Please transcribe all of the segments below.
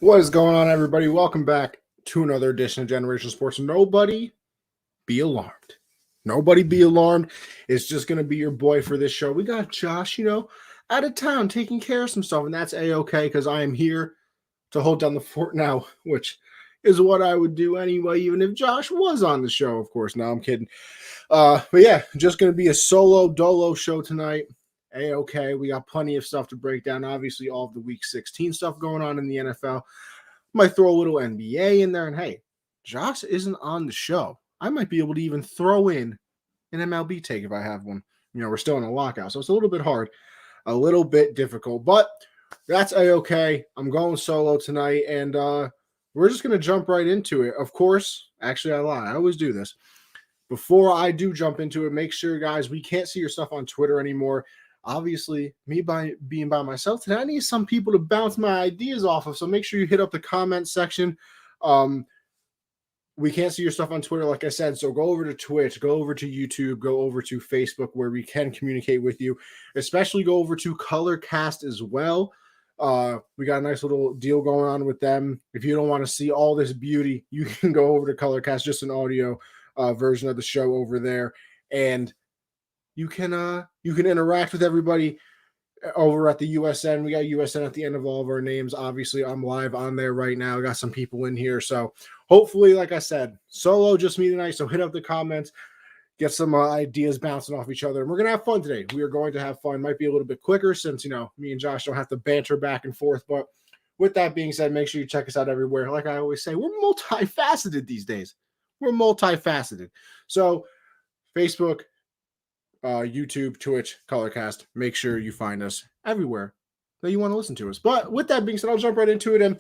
What is going on, everybody? Welcome back to another edition of Generation Sports. Nobody be alarmed. Nobody be alarmed. It's just going to be your boy for this show. We got Josh, out of town taking care of some stuff, and that's A-okay because I am here to hold down the fort now, which is what I would do anyway, even if Josh was on the show, of course. No, I'm kidding. But yeah, just going to be a solo dolo show tonight. A-okay. We got plenty of stuff to break down. Obviously, all of the Week 16 stuff going on in the NFL. Might throw a little NBA in there. And hey, Josh isn't on the show. I might be able to even throw in an MLB take if I have one. We're still in a lockout, so it's a little bit hard, a little bit difficult. But that's A-okay. I'm going solo tonight, and we're just going to jump right into it. Of course, actually, I lie. I always do this. Before I do jump into it, make sure, guys, we can't see your stuff on Twitter anymore. Obviously, me being by myself today, I need some people to bounce my ideas off of. So make sure you hit up the comment section. We can't see your stuff on Twitter, like I said. So go over to Twitch, go over to YouTube, go over to Facebook where we can communicate with you. Especially go over to Colorcast as well. We got a nice little deal going on with them. If you don't want to see all this beauty, you can go over to Colorcast, just an audio version of the show over there, and you can interact with everybody over at the USN. We got USN at the end of all of our names. Obviously, I'm live on there right now. Got some people in here, so hopefully, like I said, solo just me tonight. So hit up the comments, get some ideas bouncing off each other, and we're gonna have fun today. We are going to have fun. Might be a little bit quicker since me and Josh don't have to banter back and forth. But with that being said, make sure you check us out everywhere. Like I always say, we're multifaceted these days. We're multifaceted. So Facebook, YouTube, Twitch, Colorcast. Make sure you find us everywhere that you want to listen to us. But with that being said, I'll jump right into it. And,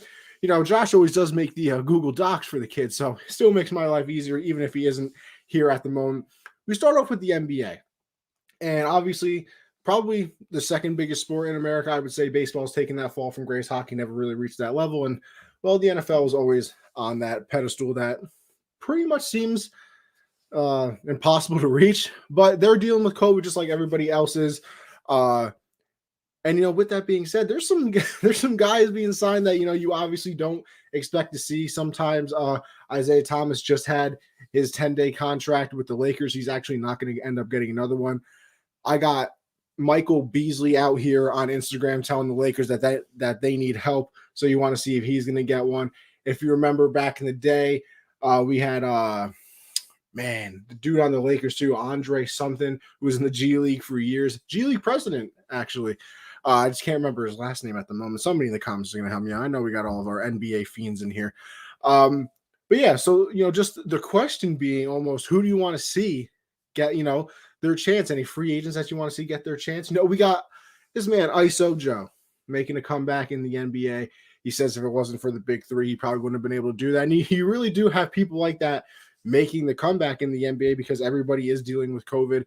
Josh always does make the Google Docs for the kids, so it still makes my life easier, even if he isn't here at the moment. We start off with the NBA. And obviously, probably the second biggest sport in America, I would say baseball's taken that fall from grace. Hockey never really reached that level. And, well, the NFL is always on that pedestal that pretty much seems impossible to reach, but they're dealing with COVID just like everybody else is. And with that being said, there's some guys being signed that you obviously don't expect to see. Sometimes Isaiah Thomas just had his 10-day contract with the Lakers. He's actually not going to end up getting another one. I got Michael Beasley out here on Instagram telling the Lakers that they need help. So you want to see if he's going to get one. If you remember back in the day, we had the dude on the Lakers too, Andre something, who was in the G League for years. G League president, actually. I just can't remember his last name at the moment. Somebody in the comments is going to help me out. I know we got all of our NBA fiends in here. But yeah, so, just the question being almost, who do you want to see get, their chance? Any free agents that you want to see get their chance? We got this man, ISO Joe, making a comeback in the NBA. He says if it wasn't for the big three, he probably wouldn't have been able to do that. And you really do have people like that making the comeback in the NBA because everybody is dealing with COVID.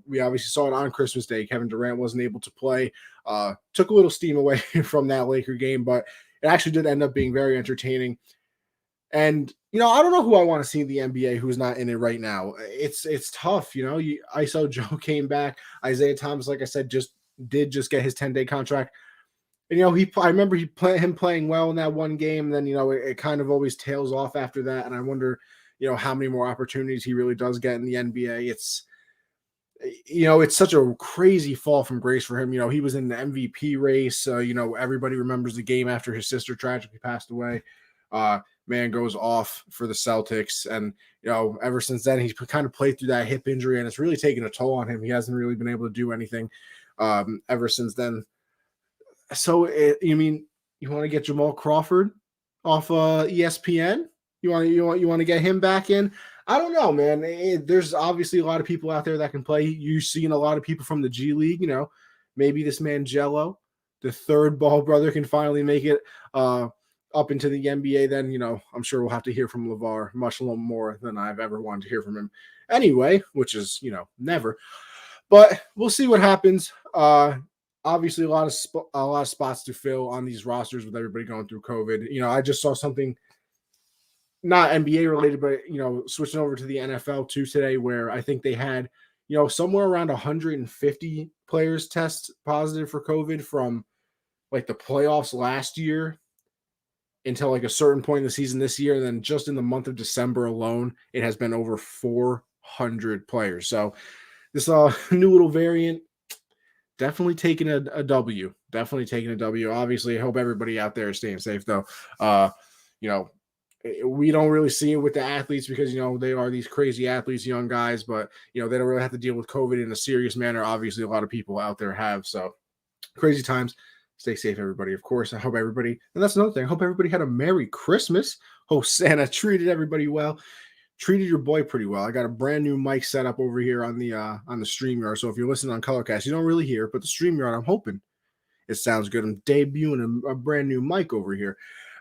We obviously saw it on Christmas Day. Kevin Durant wasn't able to play. Took a little steam away from that Laker game, but it actually did end up being very entertaining. And, I don't know who I want to see in the NBA who's not in it right now. It's tough, ISO Joe came back. Isaiah Thomas, like I said, just get his 10-day contract. And, I remember him playing well in that one game. And then, it kind of always tails off after that. And I wonder, how many more opportunities he really does get in the NBA. It's such a crazy fall from grace for him. He was in the MVP race. Everybody remembers the game after his sister tragically passed away. Man goes off for the Celtics. And, ever since then, he's kind of played through that hip injury, and it's really taken a toll on him. He hasn't really been able to do anything ever since then. So, you want to get Jamal Crawford off ESPN? You want to get him back in? I don't know, man. There's obviously a lot of people out there that can play. You've seen a lot of people from the G League. Maybe this man Jello, the third ball brother, can finally make it up into the NBA. Then I'm sure we'll have to hear from LeVar much more than I've ever wanted to hear from him. Anyway, which is never. But we'll see what happens. Obviously, a lot of spots to fill on these rosters with everybody going through COVID. I just saw something not NBA related, but, switching over to the NFL too today, where I think they had, somewhere around 150 players test positive for COVID from like the playoffs last year. until like a certain point in the season this year. And then just in the month of December alone, it has been over 400 players. So this new little variant, definitely taking a W. Definitely taking a W. Obviously, I hope everybody out there is staying safe, though. You know, we don't really see it with the athletes because, they are these crazy athletes, young guys, but, they don't really have to deal with COVID in a serious manner. Obviously, a lot of people out there have. So crazy times. Stay safe, everybody. Of course, I hope everybody, and that's another thing, I hope everybody had a Merry Christmas. Hope Santa treated everybody well. Treated your boy pretty well. I got a brand new mic set up over here on the StreamYard. So if you're listening on Colorcast, you don't really hear it, but the StreamYard, I'm hoping it sounds good. I'm debuting a brand new mic over here.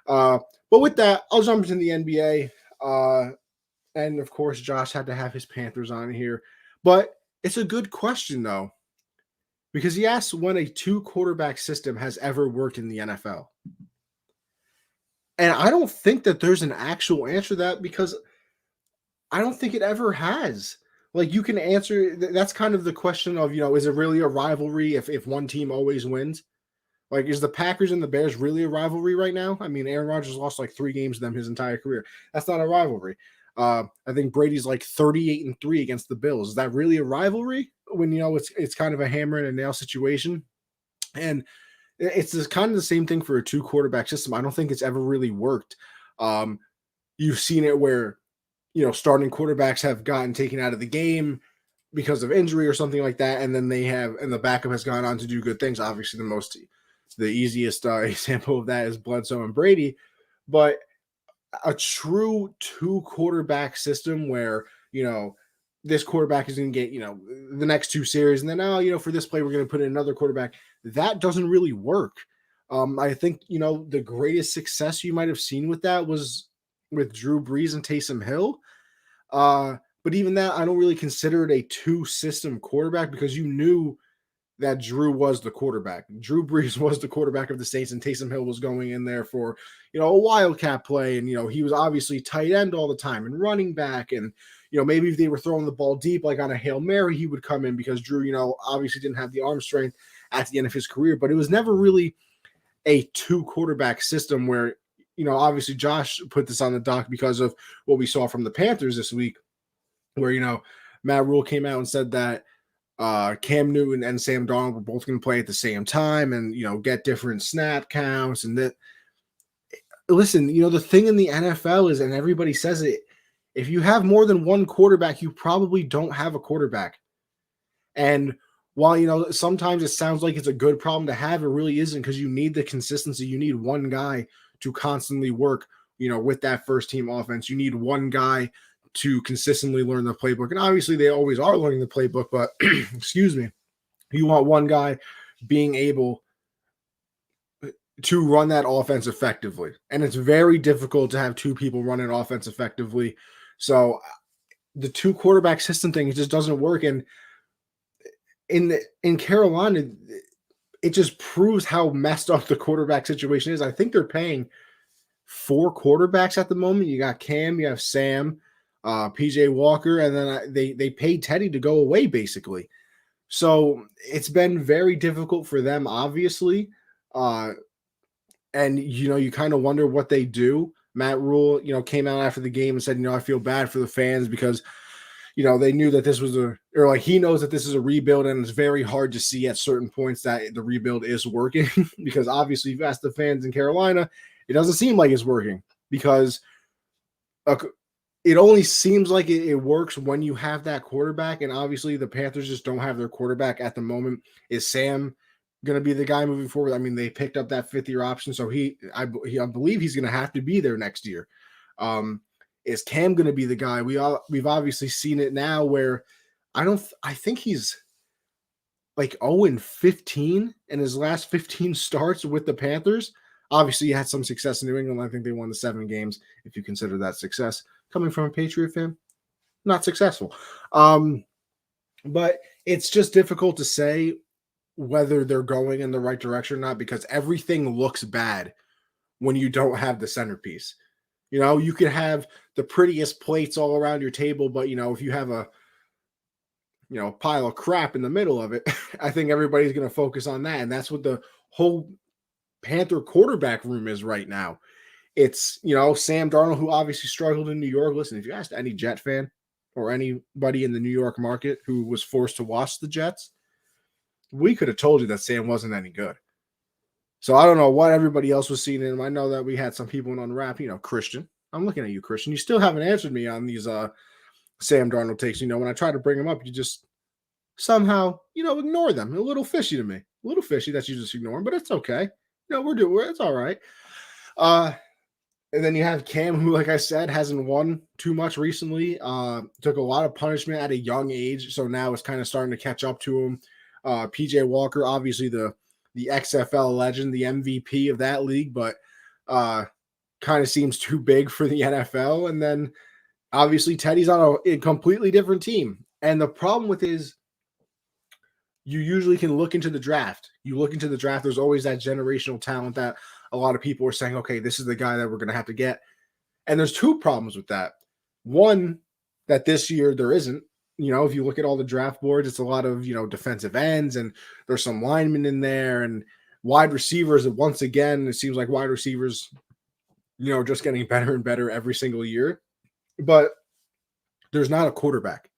But with that, I'll jump into the NBA. And of course, Josh had to have his Panthers on here. But it's a good question, though, because he asked when a 2-quarterback system has ever worked in the NFL. And I don't think that there's an actual answer to that because I don't think it ever has. Like, you can answer, that's kind of the question of, is it really a rivalry if one team always wins? Like, is the Packers and the Bears really a rivalry right now? I mean, Aaron Rodgers lost like 3 games to them his entire career. That's not a rivalry. I think Brady's like 38-3 against the Bills. Is that really a rivalry when, it's kind of a hammer and a nail situation? And it's kind of the same thing for a 2-quarterback system. I don't think it's ever really worked. You've seen it where, starting quarterbacks have gotten taken out of the game because of injury or something like that. And then and the backup has gone on to do good things. Obviously, the easiest example of that is Bledsoe and Brady. But a true 2-quarterback system where, this quarterback is going to get, the next 2 series. And then, for this play, we're going to put in another quarterback. That doesn't really work. I think, the greatest success you might have seen with that was with Drew Brees and Taysom Hill. But even that, I don't really consider it a 2-system quarterback because you knew that Drew was the quarterback. Drew Brees was the quarterback of the Saints, and Taysom Hill was going in there for, a wildcat play. And, he was obviously tight end all the time and running back. And, maybe if they were throwing the ball deep, like on a Hail Mary, he would come in because Drew, obviously didn't have the arm strength at the end of his career. But it was never really a 2-quarterback system where, obviously Josh put this on the dock because of what we saw from the Panthers this week, where, Matt Rule came out and said that Cam Newton and Sam Darnold were both going to play at the same time and, get different snap counts. And that, listen, the thing in the NFL is, and everybody says it, if you have more than one quarterback, you probably don't have a quarterback. And while, sometimes it sounds like it's a good problem to have, it really isn't because you need the consistency. You need one guy to constantly work, with that first team offense. You need one guy to consistently learn the playbook. And obviously they always are learning the playbook, but excuse me, you want one guy being able to run that offense effectively. And it's very difficult to have 2 people run an offense effectively. So the 2-quarterback system thing, it just doesn't work. And in Carolina, it just proves how messed up the quarterback situation is. I think they're paying 4 quarterbacks at the moment. You got Cam, you have Sam, PJ Walker, and then they paid Teddy to go away, basically. So it's been very difficult for them, obviously. And, you kind of wonder what they do. Matt Rule, came out after the game and said, I feel bad for the fans because, they knew that this was he knows that this is a rebuild, and it's very hard to see at certain points that the rebuild is working because obviously if you ask the fans in Carolina, it doesn't seem like it's working because it only seems like it works when you have that quarterback. And obviously the Panthers just don't have their quarterback at the moment. Is Sam going to be the guy moving forward? I mean, they picked up that 5th-year option, so I believe he's going to have to be there next year. Is Cam going to be the guy? We've obviously seen it now where I think he's like 0-15 in his last 15 starts with the Panthers. Obviously, he had some success in New England. I think they won the 7 games, if you consider that success. Coming from a Patriot fan, not successful. But it's just difficult to say whether they're going in the right direction or not because everything looks bad when you don't have the centerpiece. You could have the prettiest plates all around your table, but, if you have a pile of crap in the middle of it, I think everybody's going to focus on that. And that's what the whole Panther quarterback room is right now. It's, Sam Darnold, who obviously struggled in New York. Listen, if you asked any Jet fan or anybody in the New York market who was forced to watch the Jets, we could have told you that Sam wasn't any good. So I don't know what everybody else was seeing in him. I know that we had some people on Unwrapped, Christian. I'm looking at you, Christian. You still haven't answered me on these Sam Darnold takes. When I try to bring them up, you just somehow, ignore them. A little fishy to me. A little fishy that you just ignore them, but it's okay. It's all right. And then you have Cam, who, like I said, hasn't won too much recently. Took a lot of punishment at a young age, so now it's kind of starting to catch up to him. PJ Walker, obviously the XFL legend, the MVP of that league, but kind of seems too big for the NFL. And then obviously Teddy's on a completely different team. And the problem with is you usually can look into the draft. You look into the draft, there's always that generational talent that a lot of people are saying, okay, this is the guy that we're going to have to get. And there's two problems with that. One, that this year there isn't. If you look at all the draft boards, it's a lot of, defensive ends, and there's some linemen in there, and wide receivers. Once again, it seems like wide receivers, just getting better and better every single year. But there's not a quarterback.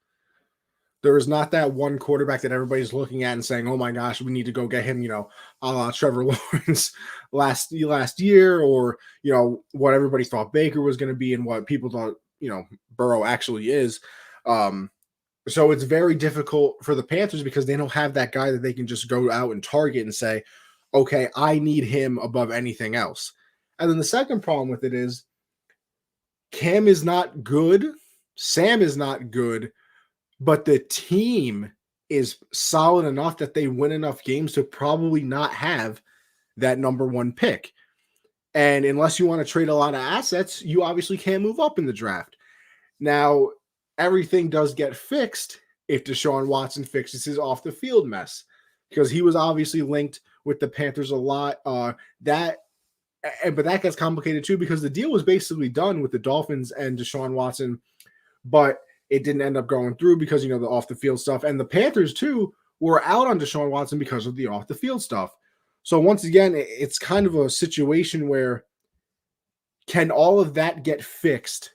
There is not that one quarterback that everybody's looking at and saying, oh my gosh, we need to go get him, a la Trevor Lawrence last year, or, what everybody thought Baker was going to be and what people thought, Burrow actually is. So it's very difficult for the Panthers because they don't have that guy that they can just go out and target and say, okay, I need him above anything else. And then the second problem with it is Cam is not good. Sam is not good. But the team is solid enough that they win enough games to probably not have that number one pick. And unless you want to trade a lot of assets, you obviously can't move up in the draft. Now, everything does get fixed if Deshaun Watson fixes his off-the-field mess, because he was obviously linked with the Panthers a lot. But that gets complicated too, because the deal was basically done with the Dolphins and Deshaun Watson, but it didn't end up going through because, the off-the-field stuff. And the Panthers, too, were out on Deshaun Watson because of the off-the-field stuff. So, once again, it's kind of a situation where can all of that get fixed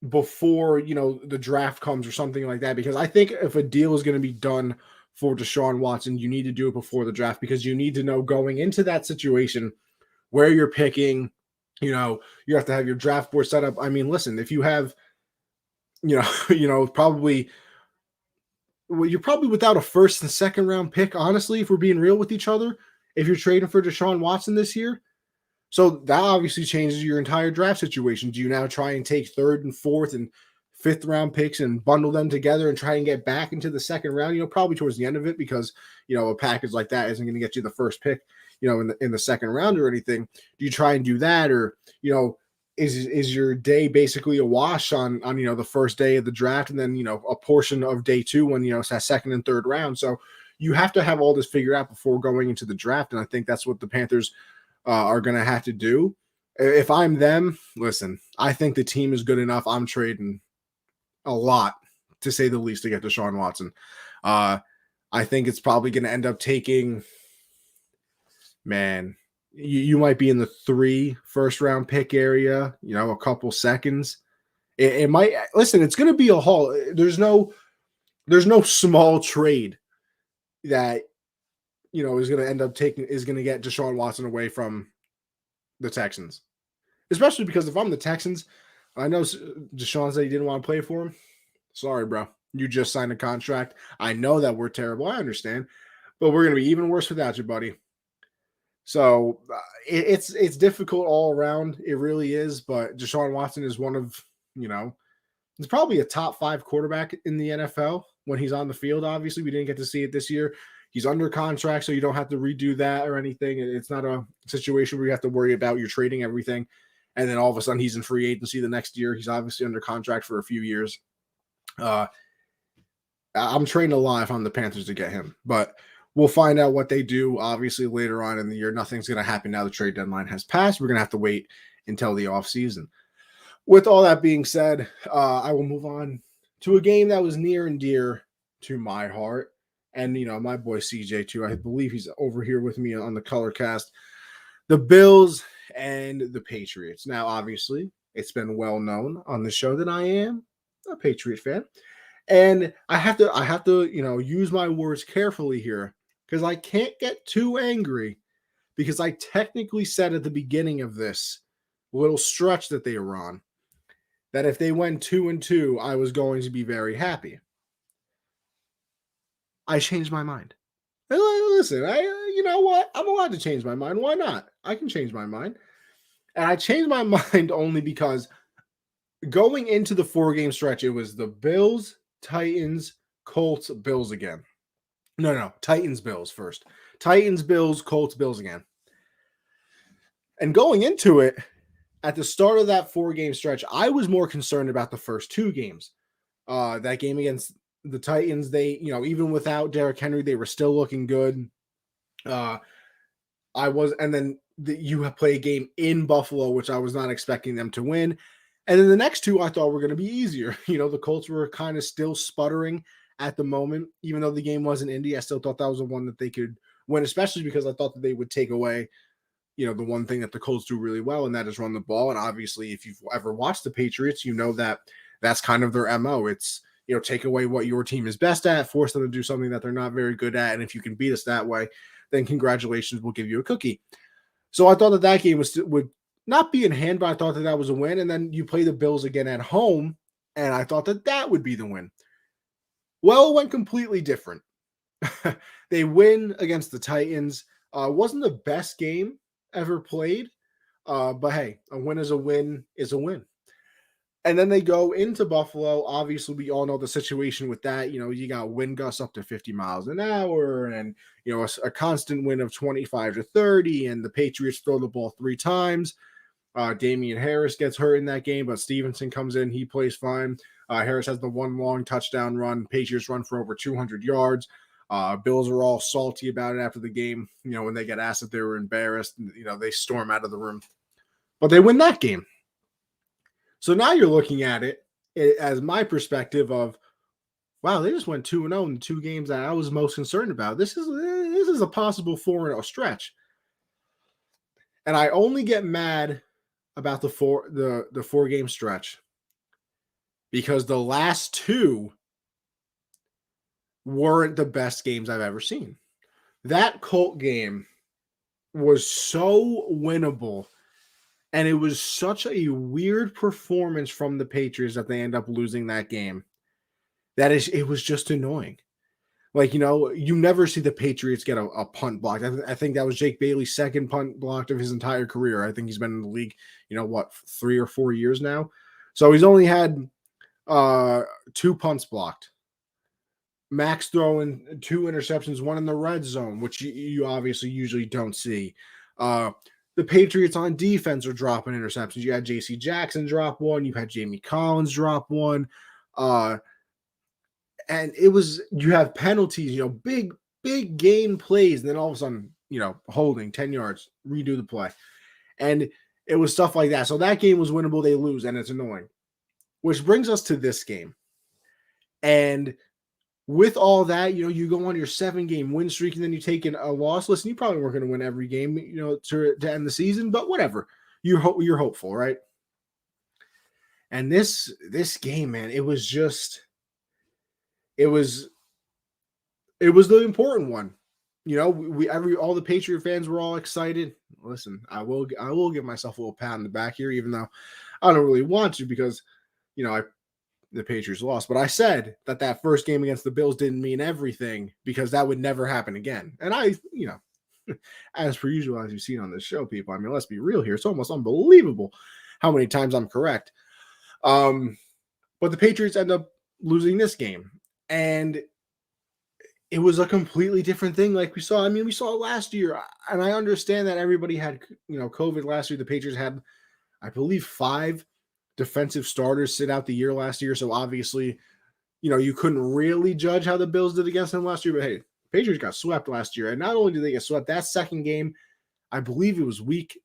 before, the draft comes or something like that? Because I think if a deal is going to be done for Deshaun Watson, you need to do it before the draft, because you need to know going into that situation where you're picking. You have to have your draft board set up. I mean, listen, if you have probably, you're probably without a first and second round pick, honestly, if we're being real with each other, if you're trading for Deshaun Watson this year. So that obviously changes your entire draft situation. Do you now try and take third and fourth and fifth round picks and bundle them together and try and get back into the second round, probably towards the end of it, because, a package like that isn't going to get you the first pick, in the second round or anything. Do you try and do that? Or, is your day basically a wash on the first day of the draft, and then a portion of day two when it's that second and third round? So you have to have all this figured out before going into the draft, and I think that's what the Panthers are going to have to do. If I'm them, listen, I think the team is good enough. I'm trading a lot, to say the least, to get Deshaun Watson. I think it's probably going to end up taking, man, you might be in the 3 first-round pick area, a couple seconds. It might, listen, it's going to be a haul. There's no small trade that, is going to end up is going to get Deshaun Watson away from the Texans. Especially because if I'm the Texans, I know Deshaun said he didn't want to play for him. Sorry, bro. You just signed a contract. I know that we're terrible. I understand. But we're going to be even worse without you, buddy. So it's difficult all around. It really is. But Deshaun Watson is one of, he's probably a top 5 quarterback in the NFL when he's on the field. Obviously, we didn't get to see it this year. He's under contract, so you don't have to redo that or anything. It's not a situation where you have to worry about you're trading everything, and then all of a sudden he's in free agency the next year. He's obviously under contract for a few years. I'm trading a lot if I'm the Panthers to get him, but we'll find out what they do, obviously, later on in the year. Nothing's going to happen now the trade deadline has passed. We're going to have to wait until the offseason. With all that being said, I will move on to a game that was near and dear to my heart. And, my boy CJ, too. I believe he's over here with me on the Color Cast. The Bills and the Patriots. Now, obviously, it's been well known on the show that I am a Patriot fan. And I have to, use my words carefully here because I can't get too angry because I technically said at the beginning of this little stretch that they were on that if they went 2-2, I was going to be very happy. I changed my mind. Listen, you know what? I'm allowed to change my mind. Why not? I can change my mind. And I changed my mind only because going into the 4-game stretch, it was the Bills, Titans, Colts, Bills again. No, Titans, Bills first. Titans, Bills, Colts, Bills again. And going into it, at the start of that 4-game stretch, I was more concerned about the first 2 games. That game against the Titans, they, even without Derrick Henry, they were still looking good. And then you play a game in Buffalo, which I was not expecting them to win. And then the next 2 I thought were going to be easier. The Colts were kind of still sputtering at the moment. Even though the game was in Indy, I still thought that was the one that they could win, especially because I thought that they would take away, the one thing that the Colts do really well, and that is run the ball. And obviously, if you've ever watched the Patriots, you know that that's kind of their MO. It's, take away what your team is best at, force them to do something that they're not very good at. And if you can beat us that way, then congratulations, we'll give you a cookie. So I thought that game would not be in hand, but I thought that was a win. And then you play the Bills again at home, and I thought that would be the win. Well, it went completely different. They win against the Titans. Wasn't the best game ever played, but hey, a win is a win is a win. And then they go into Buffalo. Obviously, we all know the situation with that. You got wind gusts up to 50 miles an hour and, a constant wind of 25 to 30, and the Patriots throw the ball 3 times. Damian Harris gets hurt in that game, but Stevenson comes in. He plays fine. Harris has the 1 long touchdown run. Patriots run for over 200 yards. Bills are all salty about it after the game. When they get asked if they were embarrassed, they storm out of the room. But they win that game. So now you're looking at it as my perspective of, wow, they just went 2-0 in the 2 games that I was most concerned about. This is a possible 4-0 stretch. And I only get mad about the 4-game stretch because the last 2 weren't the best games I've ever seen. That Colt game was so winnable, and it was such a weird performance from the Patriots that they end up losing that game. It was just annoying. You never see the Patriots get a punt blocked. I think that was Jake Bailey's 2nd punt blocked of his entire career. I think he's been in the league, 3 or 4 years now. So he's only had 2 punts blocked. Max throwing 2 interceptions, 1 in the red zone, which you obviously usually don't see. The Patriots on defense are dropping interceptions. You had J.C. Jackson drop 1. You had Jamie Collins drop 1. And you have penalties, big game plays. And then all of a sudden, holding 10 yards, redo the play. And it was stuff like that. So that game was winnable. They lose, and it's annoying. Which brings us to this game. And with all that, you go on your 7-game win streak and then you take in a loss. Listen, you probably weren't going to win every game, to end the season, but whatever. You're hopeful, right? And this game, man, it was the important one. All the Patriot fans were all excited. Listen, I will give myself a little pat on the back here, even though I don't really want to because, the Patriots lost. But I said that first game against the Bills didn't mean everything because that would never happen again. And I, as per usual, as you've seen on this show, people, let's be real here. It's almost unbelievable how many times I'm correct. But the Patriots end up losing this game. And it was a completely different thing like we saw. We saw it last year. And I understand that everybody had, COVID last year. The Patriots had, I believe, 5 defensive starters sit out the year last year. So obviously, you couldn't really judge how the Bills did against them last year. But hey, Patriots got swept last year. And not only did they get swept, that second game, I believe it was week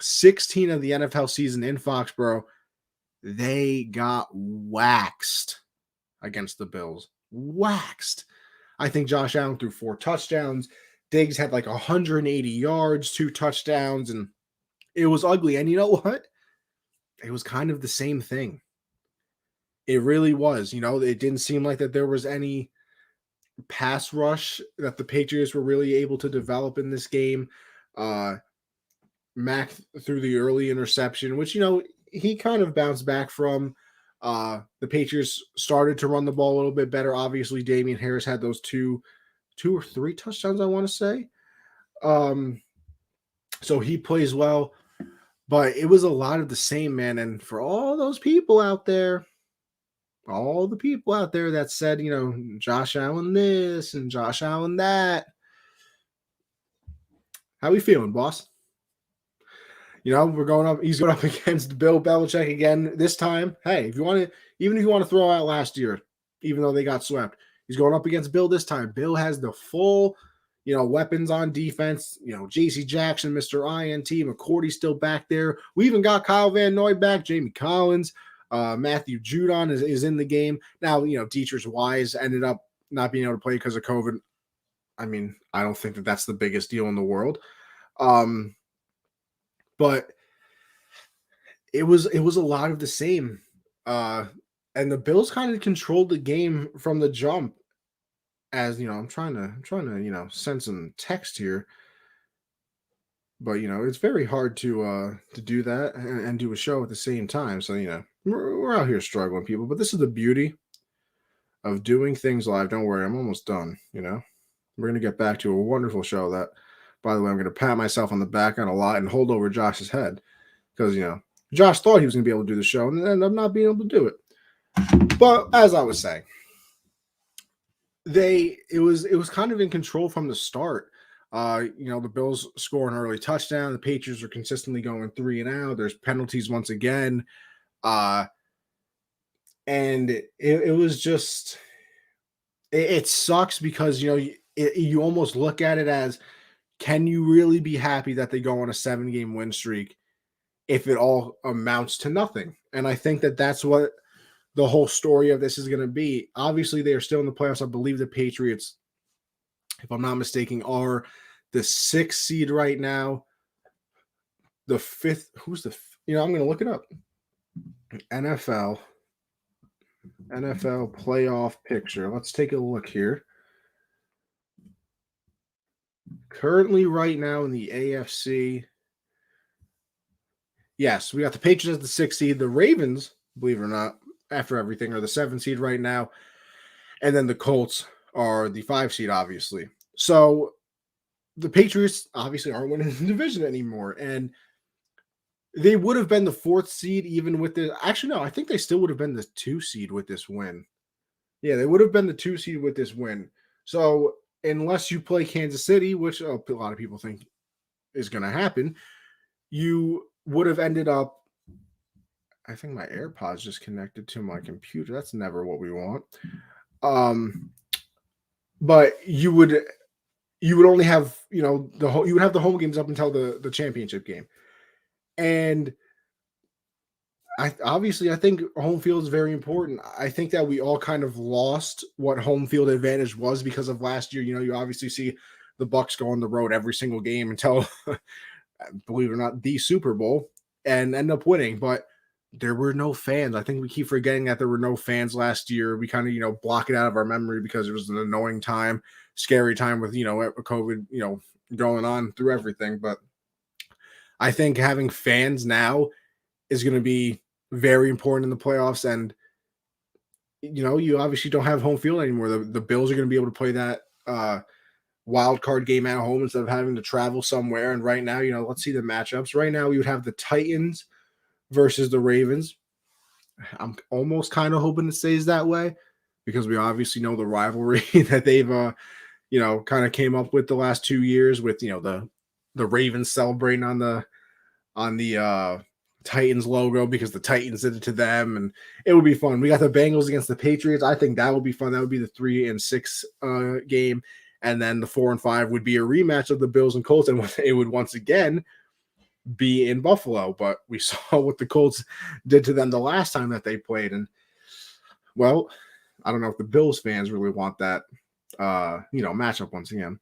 16 of the NFL season in Foxborough, they got waxed against the Bills. Waxed. I think Josh Allen threw 4 touchdowns. Diggs had like 180 yards, 2 touchdowns, and It was ugly. And you know what? It was kind of the same thing. It really was. It didn't seem like that there was any pass rush that the Patriots were really able to develop in this game. Mac threw the early interception, which, he kind of bounced back from. The Patriots started to run the ball a little bit better. Obviously, Damian Harris had those two or three touchdowns, I want to say. So he plays well, but it was a lot of the same, man. And for all those people out there, all the people out there that said, Josh Allen this and Josh Allen that, how we feeling, boss? We're going up. He's going up against Bill Belichick again this time. Hey, even if you want to throw out last year, even though they got swept, he's going up against Bill this time. Bill has the full, weapons on defense. J.C. Jackson, Mr. INT, McCourty's still back there. We even got Kyle Van Noy back, Jamie Collins, Matthew Judon is in the game now. Dietrich Wise ended up not being able to play because of COVID. I mean, I don't think that that's the biggest deal in the world. But it was a lot of the same. And the Bills kind of controlled the game from the jump. As I'm trying to send some text here. But it's very hard to do that and do a show at the same time. So we're out here struggling, people. But this is the beauty of doing things live. Don't worry, I'm almost done. We're gonna get back to a wonderful show that, by the way, I'm going to pat myself on the back on a lot and hold over Josh's head because, Josh thought he was going to be able to do the show and ended up not being able to do it. But as I was saying, it was kind of in control from the start. The Bills score an early touchdown. The Patriots are consistently going 3 and out. There's penalties once again. And it was just, it sucks because, you almost look at it as, can you really be happy that they go on a 7-game win streak if it all amounts to nothing? And I think that that's what the whole story of this is going to be. Obviously, they are still in the playoffs. I believe the Patriots, if I'm not mistaken, are the 6th seed right now. The 5th, who's the, I'm going to look it up. NFL playoff picture. Let's take a look here. Currently, right now in the AFC, yes, we got the Patriots as the 6th seed. The Ravens, believe it or not, after everything, are the 7th seed right now. And then the Colts are the 5th seed, obviously. So the Patriots obviously aren't winning the division anymore. And they would have been the 4th seed even with the – actually, no, I think they still would have been the 2 seed with this win. Yeah, they would have been the 2 seed with this win. So – unless you play Kansas City, which a lot of people think is going to happen, you would have ended up, I think my AirPods just connected to my computer. That's never what we want. But you would only have, you would have the home games up until the championship game. And I think home field is very important. I think that we all kind of lost what home field advantage was because of last year. You obviously see the Bucs go on the road every single game until, believe it or not, the Super Bowl and end up winning. But there were no fans. I think we keep forgetting that there were no fans last year. We kind of, block it out of our memory because it was an annoying time, scary time with, COVID, going on through everything. But I think having fans now is going to be very important in the playoffs. And, you obviously don't have home field anymore. The Bills are going to be able to play that wild card game at home instead of having to travel somewhere. And right now, let's see the matchups. Right now, we would have the Titans versus the Ravens. I'm almost kind of hoping it stays that way because we obviously know the rivalry that they've, kind of came up with the last 2 years with, the Ravens celebrating on the Titans logo because the Titans did it to them, and it would be fun. We got the Bengals against the Patriots. I think that would be fun. That would be the 3 and 6 game, and then the 4 and 5 would be a rematch of the Bills and Colts, and it would once again be in Buffalo. But we saw what the Colts did to them the last time that they played, and well, I don't know if the Bills fans really want that matchup once again.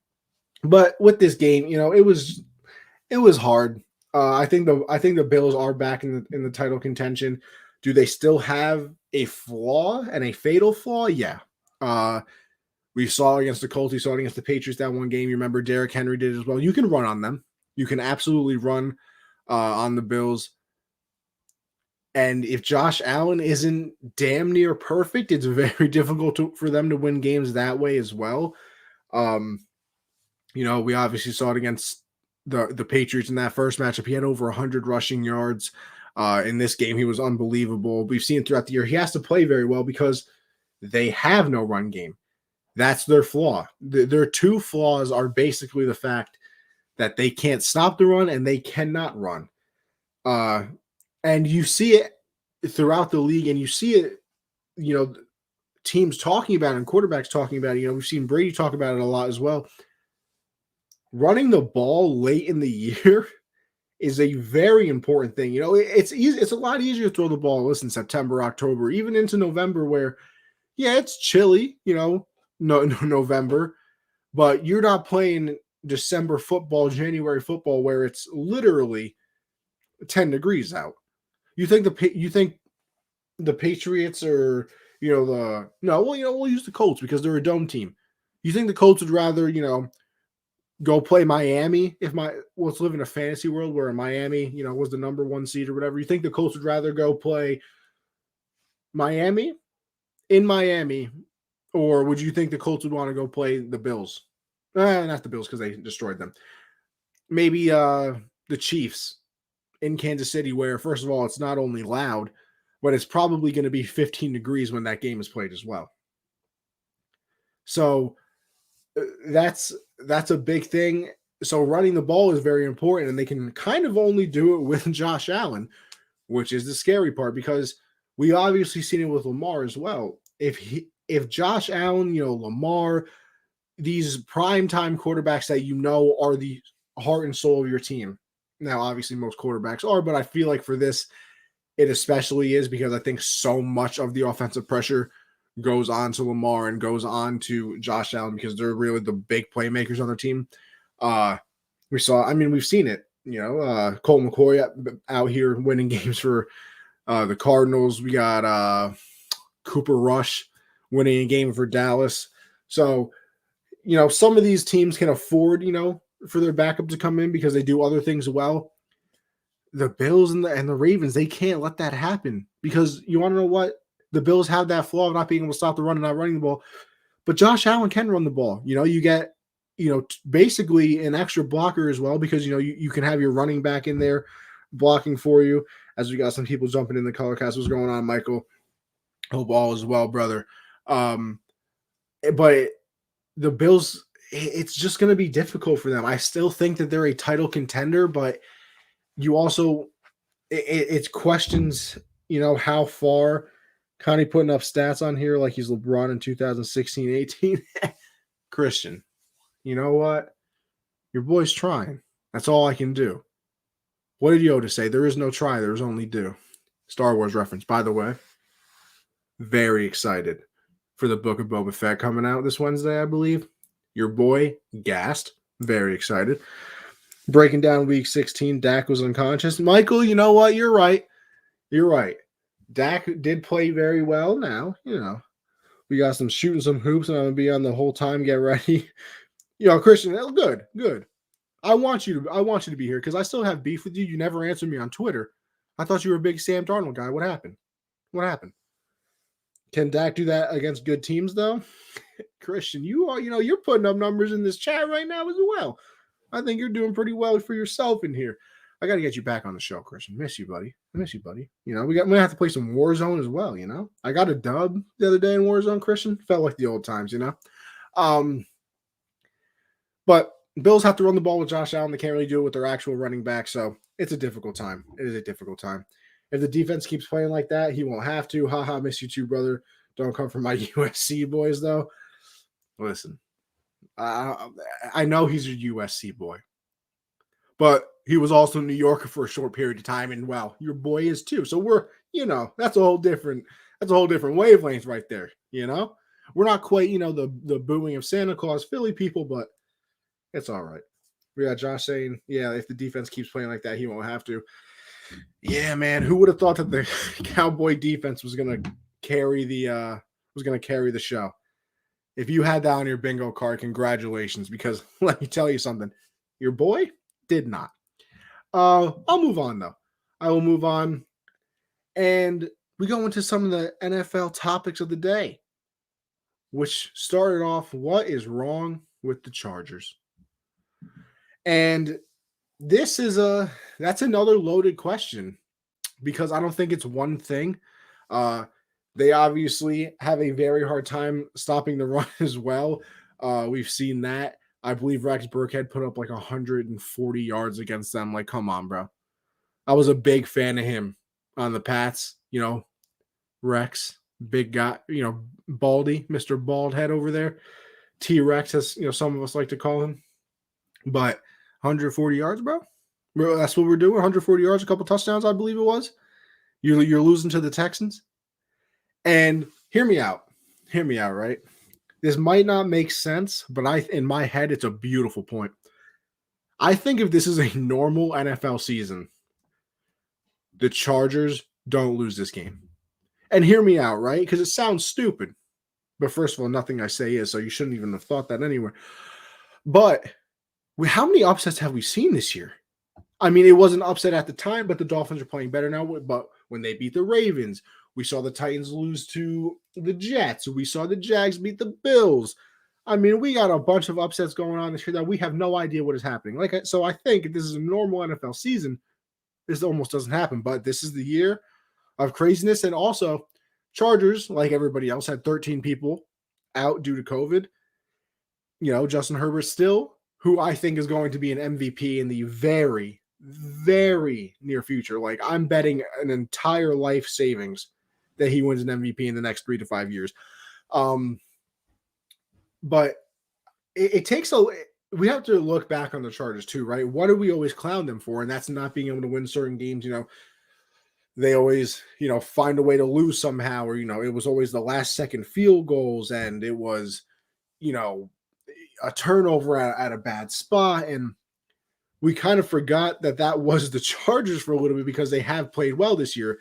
But with this game, it was hard. I think the Bills are back in the title contention. Do they still have a flaw and a fatal flaw? Yeah. We saw against the Colts, we saw it against the Patriots that one game. You remember Derrick Henry did it as well. You can run on them. You can absolutely run on the Bills. And if Josh Allen isn't damn near perfect, it's very difficult for them to win games that way as well. We obviously saw it against the Patriots in that first matchup. He had over 100 rushing yards. In this game, he was unbelievable. We've seen throughout the year, he has to play very well because they have no run game. That's their flaw. Their two flaws are basically the fact that they can't stop the run and they cannot run. And you see it throughout the league, and you see it, teams talking about it and quarterbacks talking about it. We've seen Brady talk about it a lot as well. Running the ball late in the year is a very important thing. It's easy. It's a lot easier to throw the ball. Listen, September, October, even into November, where it's chilly. November, but you're not playing December football, January football, where it's literally 10 degrees out. You think the Patriots are, we'll use the Colts because they're a dome team. You think the Colts would rather, go play Miami let's live in a fantasy world where Miami, was the number one seed or whatever. You think the Colts would rather go play Miami in Miami, or would you think the Colts would want to go play the Bills? Not the Bills because they destroyed them. Maybe the Chiefs in Kansas City, where, first of all, it's not only loud, but it's probably going to be 15 degrees when that game is played as well. So that's a big thing. So running the ball is very important, and they can kind of only do it with Josh Allen, which is the scary part, because we obviously seen it with Lamar as well. If Josh Allen, Lamar, these primetime quarterbacks that are the heart and soul of your team. Now, obviously, most quarterbacks are, but I feel like for this, it especially is, because I think so much of the offensive pressure goes on to Lamar and goes on to Josh Allen, because they're really the big playmakers on their team. We've seen it. Colt McCoy out here winning games for the Cardinals. We got Cooper Rush winning a game for Dallas. So, some of these teams can afford, for their backup to come in because they do other things well. The Bills and the Ravens, they can't let that happen, because you want to know what? The Bills have that flaw of not being able to stop the run and not running the ball. But Josh Allen can run the ball. You get, basically an extra blocker as well, because, you can have your running back in there blocking for you. As we got some people jumping in the color cast. What's going on, Michael? Hope all is well, brother. But the Bills, it's just going to be difficult for them. I still think that they're a title contender, but you also, it's questions, how far. Connie putting up stats on here like he's LeBron in 2016-18. Christian, you know what? Your boy's trying. That's all I can do. What did Yoda say? There is no try, there is only do. Star Wars reference, by the way. Very excited for the Book of Boba Fett coming out this Wednesday, I believe. Your boy, gassed. Very excited. Breaking down week 16, Dak was unconscious. Michael, you know what? You're right. Dak did play very well. Now, we got some shooting some hoops, and I'm going to be on the whole time. Get ready. Christian, good. I want you to be here, because I still have beef with you. You never answered me on Twitter. I thought you were a big Sam Darnold guy. What happened? Can Dak do that against good teams, though? Christian, you're putting up numbers in this chat right now as well. I think you're doing pretty well for yourself in here. I got to get you back on the show, Christian. Miss you, buddy. We're going to have to play some Warzone as well, I got a dub the other day in Warzone, Christian. Felt like the old times, But Bills have to run the ball with Josh Allen. They can't really do it with their actual running back, so it's a difficult time. It is a difficult time. If the defense keeps playing like that, he won't have to. Haha, miss you too, brother. Don't come from my USC boys, though. Listen, I know he's a USC boy, but he was also a New Yorker for a short period of time, and well, your boy is too. So we're, that's a whole different wavelength right there. We're not quite, the booing of Santa Claus Philly people, but it's all right. We got Josh saying, yeah, if the defense keeps playing like that, he won't have to. Yeah, man. Who would have thought that the Cowboy defense was gonna carry the show? If you had that on your bingo card, congratulations, because let me tell you something. Your boy did not. I'll move on, though. I will move on. And we go into some of the NFL topics of the day, which started off, what is wrong with the Chargers? And that's another loaded question, because I don't think it's one thing. They obviously have a very hard time stopping the run as well. We've seen that. I believe Rex Burkhead put up like 140 yards against them. Like, come on, bro. I was a big fan of him on the Pats. You know, Rex, big guy, you know, Baldy, Mr. Baldhead over there. T-Rex, as you know, some of us like to call him. But 140 yards, bro. That's what we're doing. 140 yards, a couple touchdowns, I believe it was. You're losing to the Texans. And hear me out, right? This might not make sense, but in my head, it's a beautiful point. I think if this is a normal NFL season, the Chargers don't lose this game. And hear me out, right? Because it sounds stupid. But first of all, nothing I say is, so you shouldn't even have thought that anywhere. But how many upsets have we seen this year? I mean, it was an upset at the time, but the Dolphins are playing better now. But when they beat the Ravens, we saw the Titans lose to the Jets. We saw the Jags beat the Bills. I mean, we got a bunch of upsets going on this year that we have no idea what is happening. So I think if this is a normal NFL season, this almost doesn't happen. But this is the year of craziness. And also, Chargers, like everybody else, had 13 people out due to COVID. You know, Justin Herbert still, who I think is going to be an MVP in the very, very near future. Like, I'm betting an entire life savings that he wins an MVP in the next 3 to 5 years. But it takes we have to look back on the Chargers too, right? What do we always clown them for? And that's not being able to win certain games. You know, they always, you know, find a way to lose somehow, or, you know, it was always the last second field goals, and it was, you know, a turnover at a bad spot. And we kind of forgot that was the Chargers for a little bit, because they have played well this year.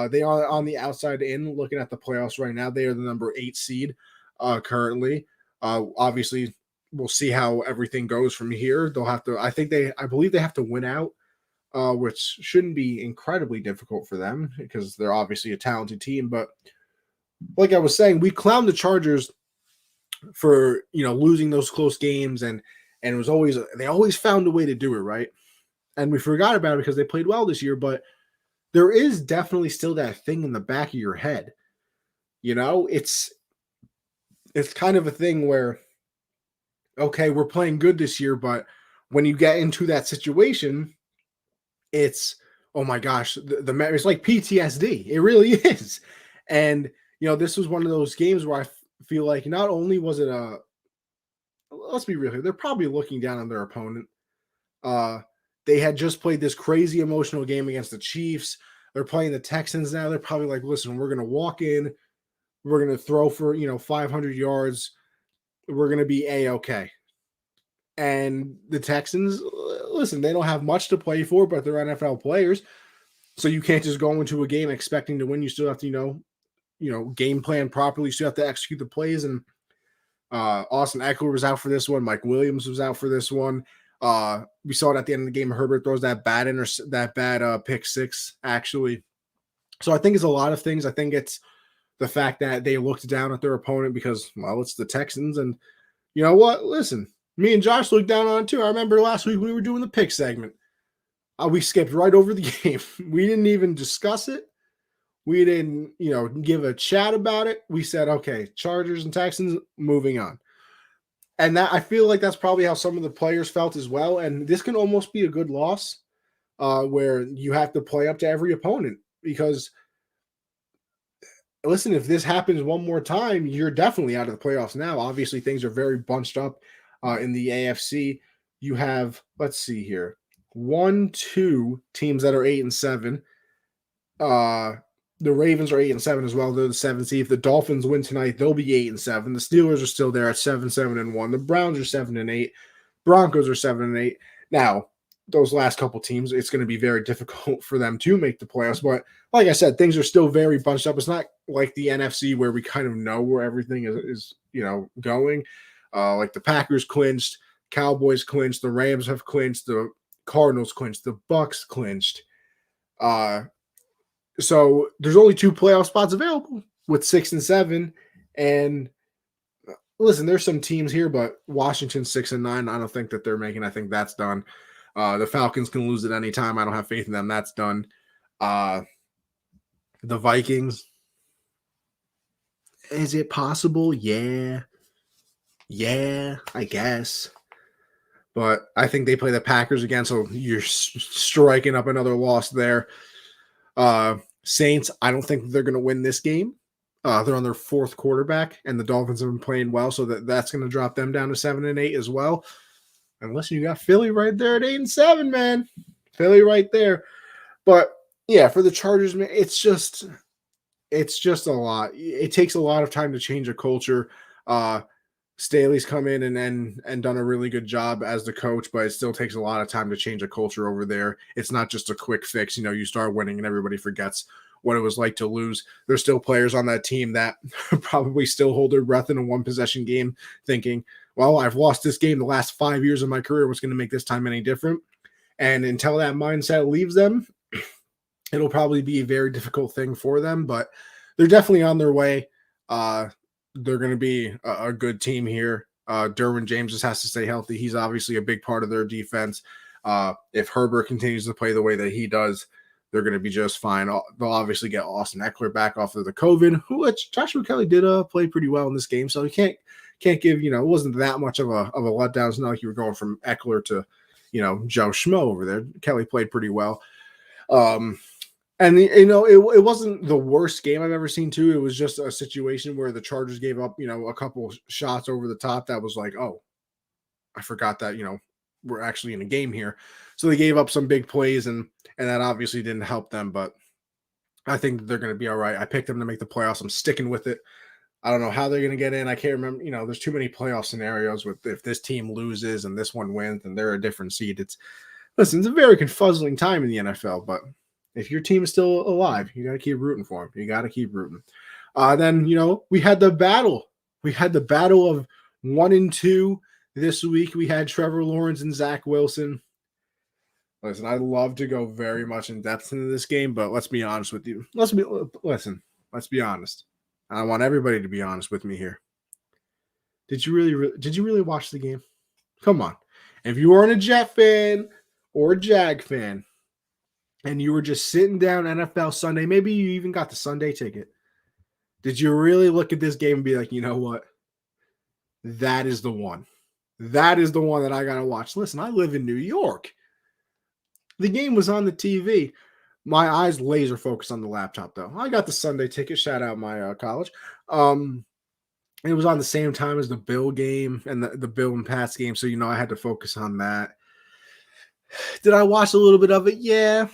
They are on the outside in, looking at the playoffs right now. They are the number 8 seed currently. Obviously, we'll see how everything goes from here. They'll have to, I believe they have to win out, which shouldn't be incredibly difficult for them, because they're obviously a talented team. But like I was saying, we clown the Chargers for, you know, losing those close games, and it was always, they always found a way to do it, right? And we forgot about it because they played well this year, but there is definitely still that thing in the back of your head. You know, it's kind of a thing where, okay, we're playing good this year, but when you get into that situation, it's, oh my gosh, it's like PTSD. It really is. And, you know, this was one of those games where I feel like not only was it let's be real here, they're probably looking down on their opponent. They had just played this crazy emotional game against the Chiefs. They're playing the Texans now. They're probably like, listen, we're going to walk in. We're going to throw for, you know, 500 yards. We're going to be A-okay. And the Texans, listen, they don't have much to play for, but they're NFL players. So you can't just go into a game expecting to win. You still have to, you know, game plan properly. You still have to execute the plays. And Austin Eckler was out for this one. Mike Williams was out for this one. We saw it at the end of the game. Herbert throws that bad pick six, actually. So I think it's a lot of things. I think it's the fact that they looked down at their opponent because, well, it's the Texans. And you know what? Listen, me and Josh looked down on it too. I remember last week when we were doing the pick segment. We skipped right over the game. We didn't even discuss it. We didn't, you know, give a chat about it. We said, okay, Chargers and Texans, moving on. And that, I feel like that's probably how some of the players felt as well. And this can almost be a good loss where you have to play up to every opponent. Because, listen, if this happens one more time, you're definitely out of the playoffs now. Obviously, things are very bunched up in the AFC. You have, let's see here, 2 teams that are 8-7. The Ravens are 8-7 as well. They're the 7th seed. If the Dolphins win tonight, they'll be 8-7. The Steelers are still there at 7-7-1. The Browns are 7-8. Broncos are 7-8. Now, those last couple teams, it's going to be very difficult for them to make the playoffs. But like I said, things are still very bunched up. It's not like the NFC where we kind of know where everything is going. Like the Packers clinched, Cowboys clinched, the Rams have clinched, the Cardinals clinched, the Bucks clinched. So there's only 2 playoff spots available with 6 and 7. And listen, there's some teams here, but Washington 6 and 9. I don't think that they're making. I think that's done. The Falcons can lose at any time. I don't have faith in them. That's done. The Vikings. Is it possible? Yeah. Yeah, I guess. But I think they play the Packers again, so you're striking up another loss there. Saints, I don't think they're going to win this game. They're on their 4th quarterback, and the Dolphins have been playing well, so that's going to drop them down to 7 and 8 as well. Unless you got Philly right there at 8 and 7, man. Philly right there. But yeah, for the Chargers, man, it's just a lot. It takes a lot of time to change a culture. Staley's come in and done a really good job as the coach, but it still takes a lot of time to change a culture over there. It's not just a quick fix. You start winning and everybody forgets what it was like to lose. There's still players on that team that probably still hold their breath in a 1-possession game thinking, well, I've lost this game the last 5 years of my career. What's going to make this time any different? And until that mindset leaves them, it'll probably be a very difficult thing for them, but they're definitely on their way. They're going to be a good team here. Derwin James just has to stay healthy. He's obviously a big part of their defense. If Herbert continues to play the way that he does, they're going to be just fine. They'll obviously get Austin Eckler back off of the COVID, which Joshua Kelly did play pretty well in this game. So you can't give, it wasn't that much of a letdown. It's not like you were going from Eckler to, Joe Schmo over there. Kelly played pretty well. And it wasn't the worst game I've ever seen too. It was just a situation where the Chargers gave up, a couple shots over the top that was like, oh, I forgot that, we're actually in a game here. So they gave up some big plays and that obviously didn't help them, but I think they're going to be all right. I picked them to make the playoffs. I'm sticking with it. I don't know how they're going to get in. I can't remember, there's too many playoff scenarios with if this team loses and this one wins and they're a different seed. It's a very confuzzling time in the NFL, but if your team is still alive, you got to keep rooting for them. You got to keep rooting. Then, we had the battle. We had the battle of 1 and 2 this week. We had Trevor Lawrence and Zach Wilson. Listen, I love to go very much in depth into this game, but let's be honest with you. Let's be honest. I want everybody to be honest with me here. Did you really watch the game? Come on. If you weren't a Jet fan or a Jag fan, and you were just sitting down NFL Sunday, maybe you even got the Sunday ticket, did you really look at this game and be like, you know what? That is the one. That is the one that I got to watch. Listen, I live in New York. The game was on the TV. My eyes laser focused on the laptop, though. I got the Sunday ticket. Shout out my college. It was on the same time as the Bill game and the Bill and Pats game, so I had to focus on that. Did I watch a little bit of it? Yeah.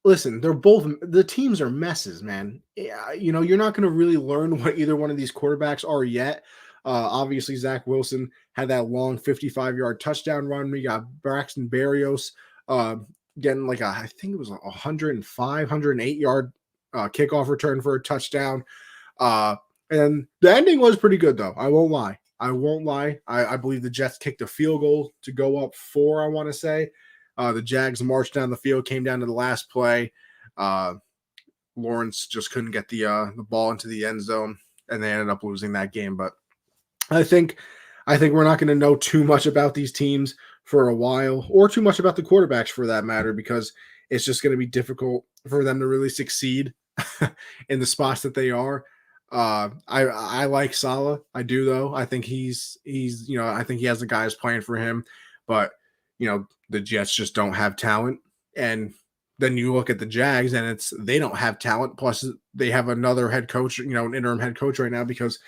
Listen, the teams are messes, man. You're not going to really learn what either one of these quarterbacks are yet. Obviously, Zach Wilson had that long 55-yard touchdown run. We got Braxton Berrios getting I think it was 105, 108-yard kickoff return for a touchdown. And the ending was pretty good, though. I won't lie. I believe the Jets kicked a field goal to go up 4, I want to say. The Jags marched down the field, came down to the last play. Lawrence just couldn't get the ball into the end zone, and they ended up losing that game. But I think we're not going to know too much about these teams for a while, or too much about the quarterbacks for that matter, because it's just going to be difficult for them to really succeed in the spots that they are. I like Saleh. I do, though. I think he's I think he has the guys playing for him, but the Jets just don't have talent. And then you look at the Jags and they don't have talent. Plus they have another head coach, an interim head coach right now because,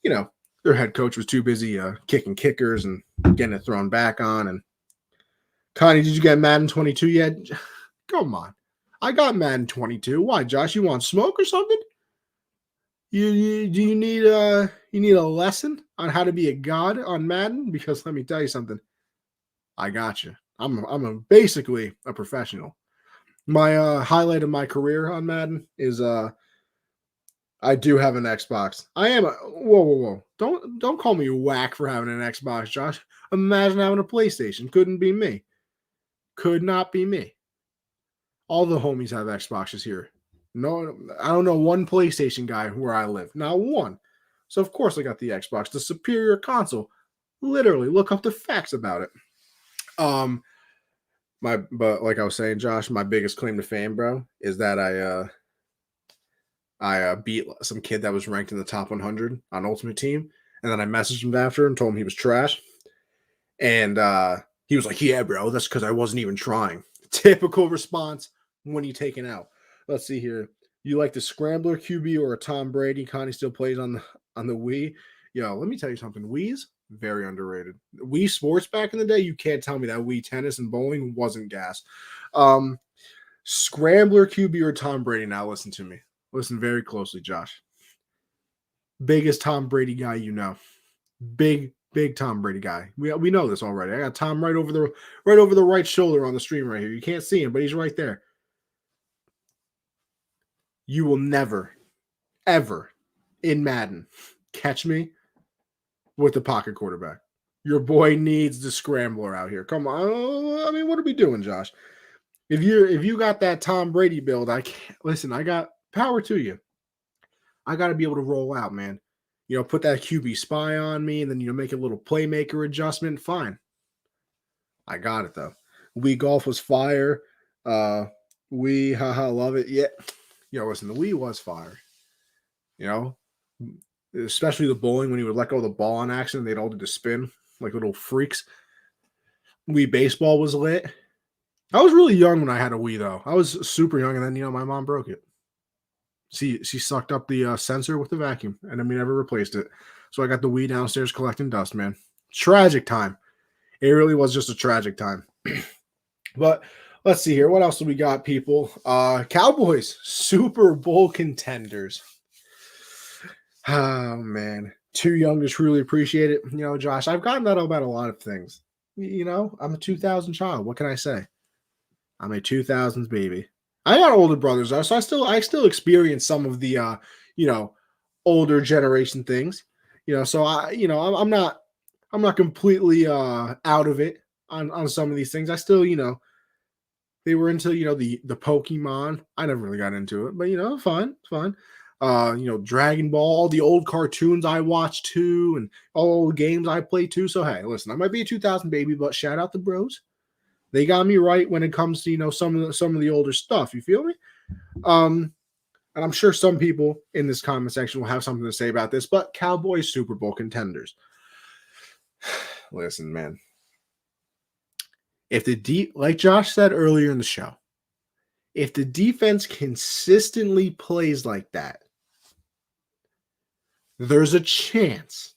their head coach was too busy kicking kickers and getting it thrown back on. And Connie, did you get Madden 22 yet? Come on. I got Madden 22. Why, Josh? You want smoke or something? Do you need a lesson on how to be a god on Madden? Because let me tell you something. I got you. Basically a professional. My highlight of my career on Madden is I do have an Xbox. I am whoa. Don't call me whack for having an Xbox, Josh. Imagine having a PlayStation. Couldn't be me. Could not be me. All the homies have Xboxes here. No, I don't know one PlayStation guy where I live. Not one. So of course I got the Xbox, the superior console. Literally, look up the facts about it. But like I was saying, Josh, my biggest claim to fame, bro, is that I beat some kid that was ranked in the top 100 on Ultimate Team, and then I messaged him after and told him he was trash. And he was like, "Yeah, bro, that's because I wasn't even trying." Typical response when you taken out. Let's see here. You like the Scrambler QB or a Tom Brady? Connie still plays on the Wii. Yo, let me tell you something. Wii's very underrated. Wii Sports back in the day, you can't tell me that Wii Tennis and bowling wasn't gas. Scrambler QB or Tom Brady? Now listen to me. Listen very closely, Josh. Biggest Tom Brady guy you know. Big Tom Brady guy. We know this already. I got Tom right over the right shoulder on the stream right here. You can't see him, but he's right there. You will never, ever in Madden catch me with the pocket quarterback. Your boy needs the scrambler out here. Come on. I mean, what are we doing, Josh? If you got that Tom Brady build, I can't listen. I got power to you. I got to be able to roll out, man. You know, put that QB spy on me, and then make a little playmaker adjustment. Fine. I got it though. Wii Golf was fire. Wii, haha, love it. Yeah. Listen, the Wii was fire. Especially the bowling when you would let go of the ball on accident, they'd all do the spin like little freaks. Wii baseball was lit. I was really young when I had a Wii though. I was super young, and then my mom broke it. She sucked up the sensor with the vacuum, and then we never replaced it. So I got the Wii downstairs collecting dust, man. Tragic time. It really was just a tragic time. But let's see here. What else do we got, people? Cowboys, Super Bowl contenders. Oh, man. Too young to truly appreciate it. Josh, I've gotten that about a lot of things. I'm a 2000 child. What can I say? I'm a 2000s baby. I got older brothers, so I still experience some of the older generation things. So I'm not completely out of it on some of these things. I still, they were into the Pokemon. I never really got into it, but fun. Dragon Ball, all the old cartoons I watched too, and all the games I played too. So hey, listen, I might be a 2000 baby, but shout out the bros. They got me right when it comes to some of the older stuff. You feel me? And I'm sure some people in this comment section will have something to say about this. But Cowboys Super Bowl contenders. Listen, man. If like Josh said earlier in the show, if the defense consistently plays like that, there's a chance.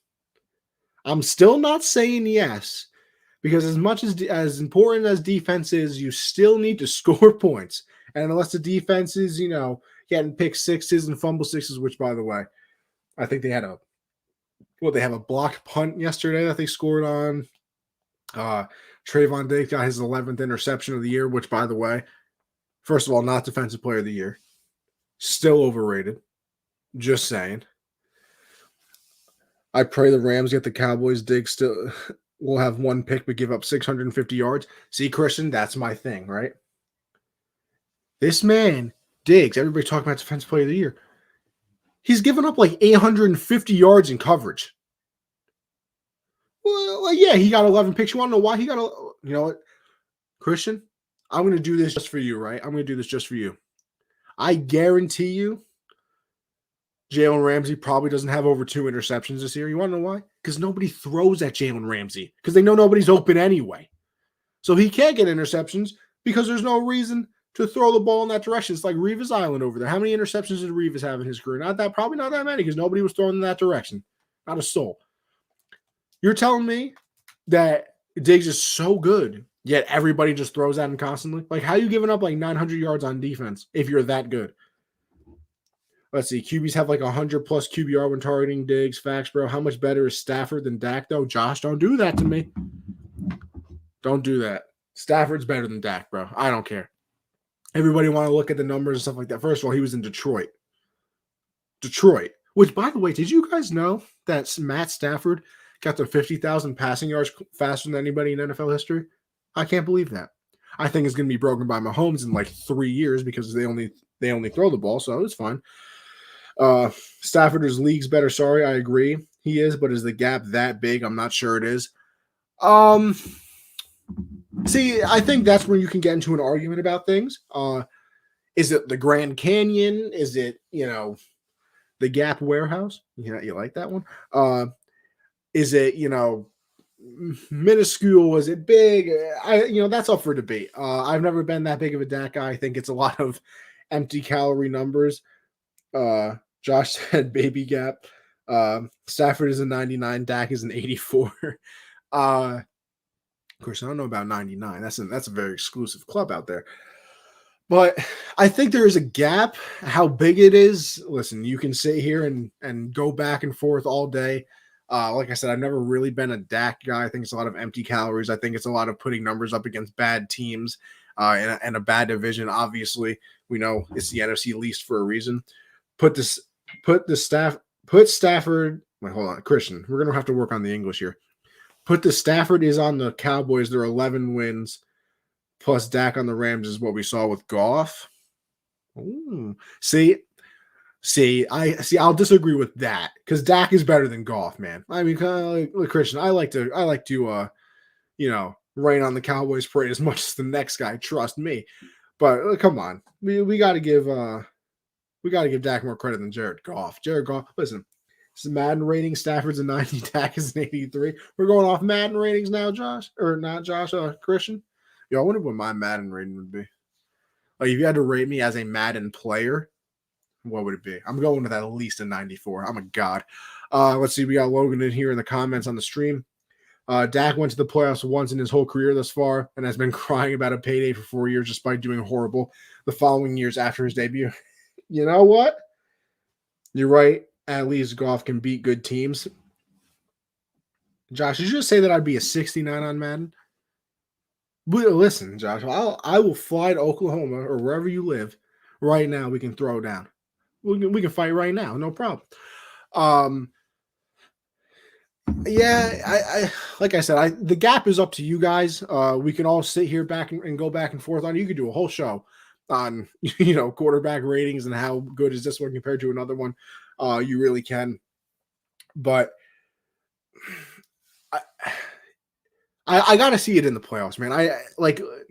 I'm still not saying yes. Because as much as important as defense is, you still need to score points. And unless the defense is, getting pick sixes and fumble sixes, which, by the way, I think they had they have a blocked punt yesterday that they scored on. Trayvon Diggs got his 11th interception of the year, which, by the way, first of all, not Defensive Player of the Year. Still overrated. Just saying. I pray the Rams get the Cowboys. Diggs still... We'll have one pick but give up 650 yards. See, Christian, that's my thing, right? This man, Diggs, everybody talking about Defensive Player of the Year. He's given up like 850 yards in coverage. Well, yeah, he got 11 picks. You want to know why he got you know what? Christian, I'm going to do this just for you, right? I'm going to do this just for you. I guarantee you Jalen Ramsey probably doesn't have over 2 interceptions this year. You want to know why? Because nobody throws at Jalen Ramsey because they know nobody's open anyway. So he can't get interceptions because there's no reason to throw the ball in that direction. It's like Revis Island over there. How many interceptions did Revis have in his career? Probably not that many because nobody was throwing in that direction. Not a soul. You're telling me that Diggs is so good, yet everybody just throws at him constantly? Like, how are you giving up like 900 yards on defense if you're that good? Let's see. QBs have like 100 plus QBR when targeting Diggs. Facts, bro. How much better is Stafford than Dak, though? Josh, don't do that to me. Don't do that. Stafford's better than Dak, bro. I don't care. Everybody want to look at the numbers and stuff like that. First of all, he was in Detroit. Which, by the way, did you guys know that Matt Stafford got to 50,000 passing yards faster than anybody in NFL history? I can't believe that. I think it's going to be broken by Mahomes in like 3 years because they only throw the ball, so it's fine. Stafford is leagues better. Sorry, I agree. He is, but is the gap that big? I'm not sure it is. See, I think that's where you can get into an argument about things. Is it the Grand Canyon? Is it, the Gap Warehouse? You like that one? Is it, minuscule? Is it big? That's up for debate. I've never been that big of a Dak guy. I think it's a lot of empty calorie numbers. Josh said baby gap. Stafford is a 99. Dak is an 84. Of course, I don't know about 99. That's a very exclusive club out there. But I think there is a gap. How big it is, listen, you can sit here and go back and forth all day. Like I said, I've never really been a Dak guy. I think it's a lot of empty calories. I think it's a lot of putting numbers up against bad teams and a bad division. Obviously, we know it's the NFC least for a reason. Put Stafford. Wait, hold on, Christian. We're gonna have to work on the English here. Put the Stafford is on the Cowboys. They're 11 wins. Plus Dak on the Rams is what we saw with Goff. Ooh. I'll disagree with that because Dak is better than Goff, man. I mean, Christian, I like to rain on the Cowboys parade as much as the next guy. Trust me, but come on, we got to give Dak more credit than Jared Goff. Jared Goff, listen, it's the Madden rating. Stafford's a 90, Dak is an 83. We're going off Madden ratings now, Josh, or not, Josh? Christian. Yo, I wonder what my Madden rating would be. Like, if you had to rate me as a Madden player, what would it be? I'm going with at least a 94. I'm a god. Let's see. We got Logan in here in the comments on the stream. Dak went to the playoffs once in his whole career thus far and has been crying about a payday for 4 years despite doing horrible the following years after his debut. You know what? You're right. At least Goff can beat good teams. Josh, did you just say that I'd be a 69 on Madden? Listen, Josh, I will fly to Oklahoma or wherever you live right now. We can throw down. We can fight right now. No problem. Yeah, I like I said, the gap is up to you guys. We can all sit here back and go back and forth on. You could do a whole show on, quarterback ratings and how good is this one compared to another one. You really can. But I got to see it in the playoffs, man.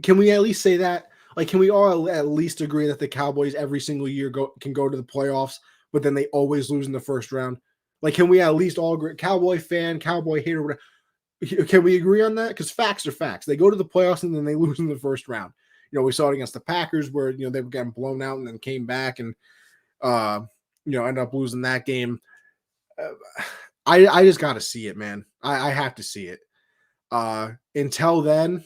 Can we at least say that? Like, can we all at least agree that the Cowboys every single year can go to the playoffs, but then they always lose in the first round? Like, can we at least all agree? Cowboy fan, Cowboy hater, whatever. Can we agree on that? Because facts are facts. They go to the playoffs and then they lose in the first round. We saw it against the Packers where, they were getting blown out and then came back and, ended up losing that game. I just got to see it, man. I have to see it. Until then,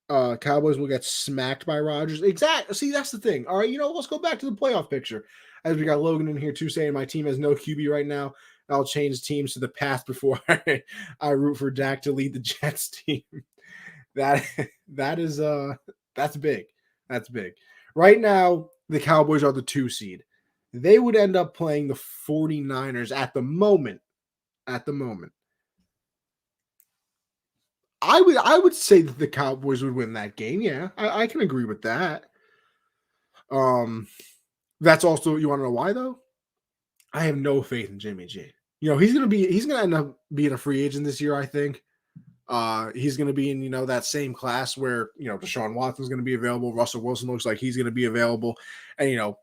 Cowboys will get smacked by Rodgers. Exactly. See, that's the thing. All right, let's go back to the playoff picture. As we got Logan in here too saying my team has no QB right now. I'll change teams to the path before I root for Dak to lead the Jets team. That's big. That's big. Right now, the Cowboys are the 2 seed. They would end up playing the 49ers at the moment. I would say that the Cowboys would win that game. Yeah, I can agree with that. That's also, you want to know why though? I have no faith in Jimmy G. He's gonna end up being a free agent this year. I think. He's gonna be in that same class where Deshaun Watson's gonna be available. Russell Wilson looks like he's gonna be available, and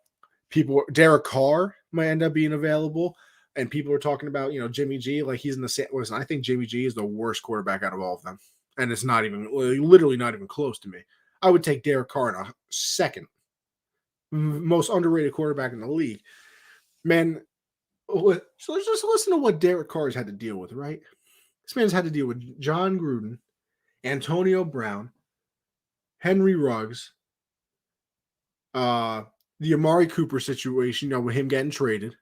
Derek Carr might end up being available. And people are talking about, Jimmy G, like he's in the same. Listen, I think Jimmy G is the worst quarterback out of all of them. And it's literally not even close to me. I would take Derek Carr in a second. Most underrated quarterback in the league. Man, so let's just listen to what Derek Carr has had to deal with, right? This man's had to deal with John Gruden, Antonio Brown, Henry Ruggs, the Amari Cooper situation, with him getting traded.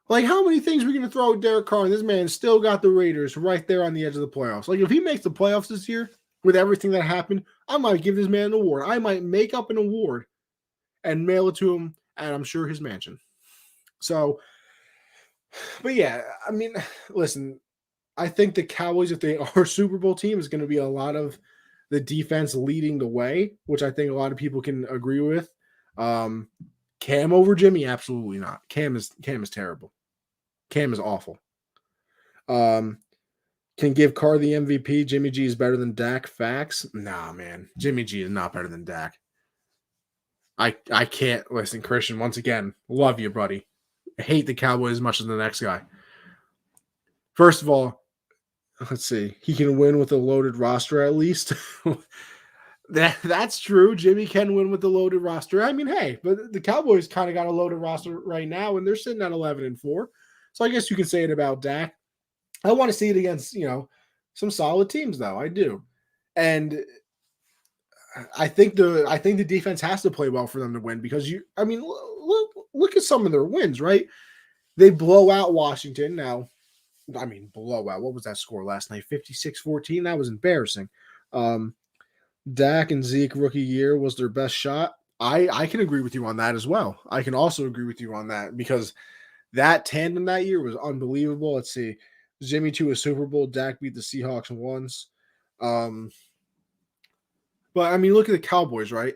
Like, how many things are we going to throw at Derek Carr? And this man still got the Raiders right there on the edge of the playoffs. Like, if he makes the playoffs this year, with everything that happened, I might give this man an award. I might make up an award and mail it to him at, I'm sure, his mansion. So, but yeah, I mean, listen, I think the Cowboys, if they are a Super Bowl team, is going to be a lot of the defense leading the way, which I think a lot of people can agree with. Cam over Jimmy? Absolutely not. Cam is terrible. Cam is awful. Can give Carr the MVP. Jimmy G is better than Dak. Facts? Nah, man. Jimmy G is not better than Dak. I can't listen, Christian. Once again, love you, buddy. I hate the Cowboys as much as the next guy. First of all, let's see. He can win with a loaded roster at least. That's true. Jimmy can win with the loaded roster. I mean, hey, but the Cowboys kind of got a loaded roster right now, and they're sitting at 11-4. So I guess you can say it about Dak. I want to see it against, some solid teams, though. I do. And I think the defense has to play well for them to win because look at some of their wins, right? They blow out Washington. Now, I mean, blow out. What was that score last night? 56-14? That was embarrassing. Dak and Zeke rookie year was their best shot. I can agree with you on that as well. I can also agree with you on that because that tandem that year was unbelievable. Let's see. Jimmy to a Super Bowl. Dak beat the Seahawks once. But, I mean, look at the Cowboys, right?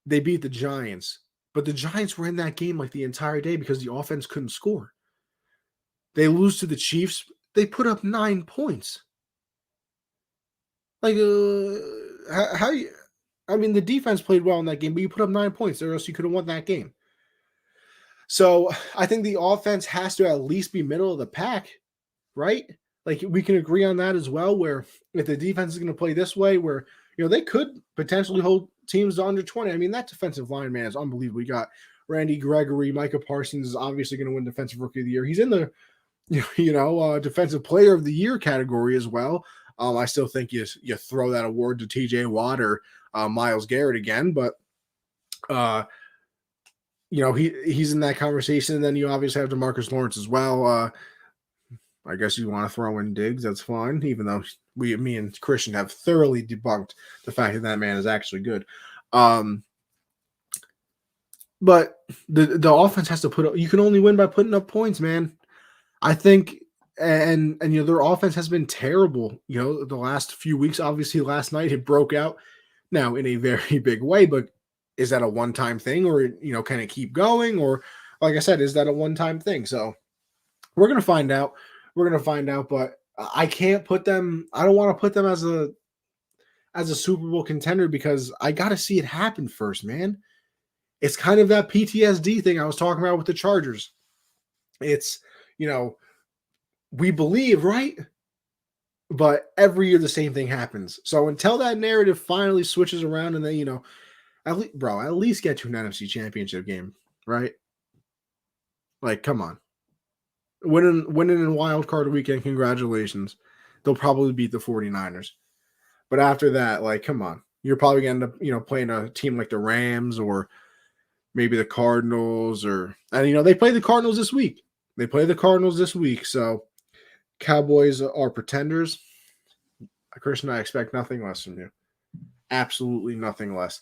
They beat the Giants. But the Giants were in that game like the entire day because the offense couldn't score. They lose to the Chiefs. They put up 9 points. Like, how you... I mean, the defense played well in that game, but you put up 9 points, or else you could have won that game. So, I think the offense has to at least be middle of the pack, right? Like, we can agree on that as well, where if the defense is going to play this way, where, they could potentially hold teams to under 20. I mean, that defensive line, man, is unbelievable. We got Randy Gregory. Micah Parsons is obviously going to win Defensive Rookie of the Year. He's in the, Defensive Player of the Year category as well. I still think you throw that award to TJ Watt or Myles Garrett again, but he's in that conversation. And then you obviously have DeMarcus Lawrence as well. I guess you want to throw in Diggs, that's fine, even though me and Christian have thoroughly debunked the fact that man is actually good. But the offense has to put up, you can only win by putting up points, man. I think, and their offense has been terrible, the last few weeks. Obviously, last night it broke out now in a very big way, but is that a one-time thing or, can it keep going? Or, like I said, is that a one-time thing? So we're going to find out. But I can't put them, I don't want to put them as a Super Bowl contender because I got to see it happen first, man. It's kind of that PTSD thing I was talking about with the Chargers. It's, we believe, right? But every year the same thing happens. So until that narrative finally switches around and then, at least get to an NFC Championship game, right? Like, come on. Winning in wild card weekend, congratulations. They'll probably beat the 49ers. But after that, like, come on. You're probably going to end up, playing a team like the Rams or maybe the Cardinals and they play the Cardinals this week. So Cowboys are pretenders. Christian, I expect nothing less from you. Absolutely nothing less.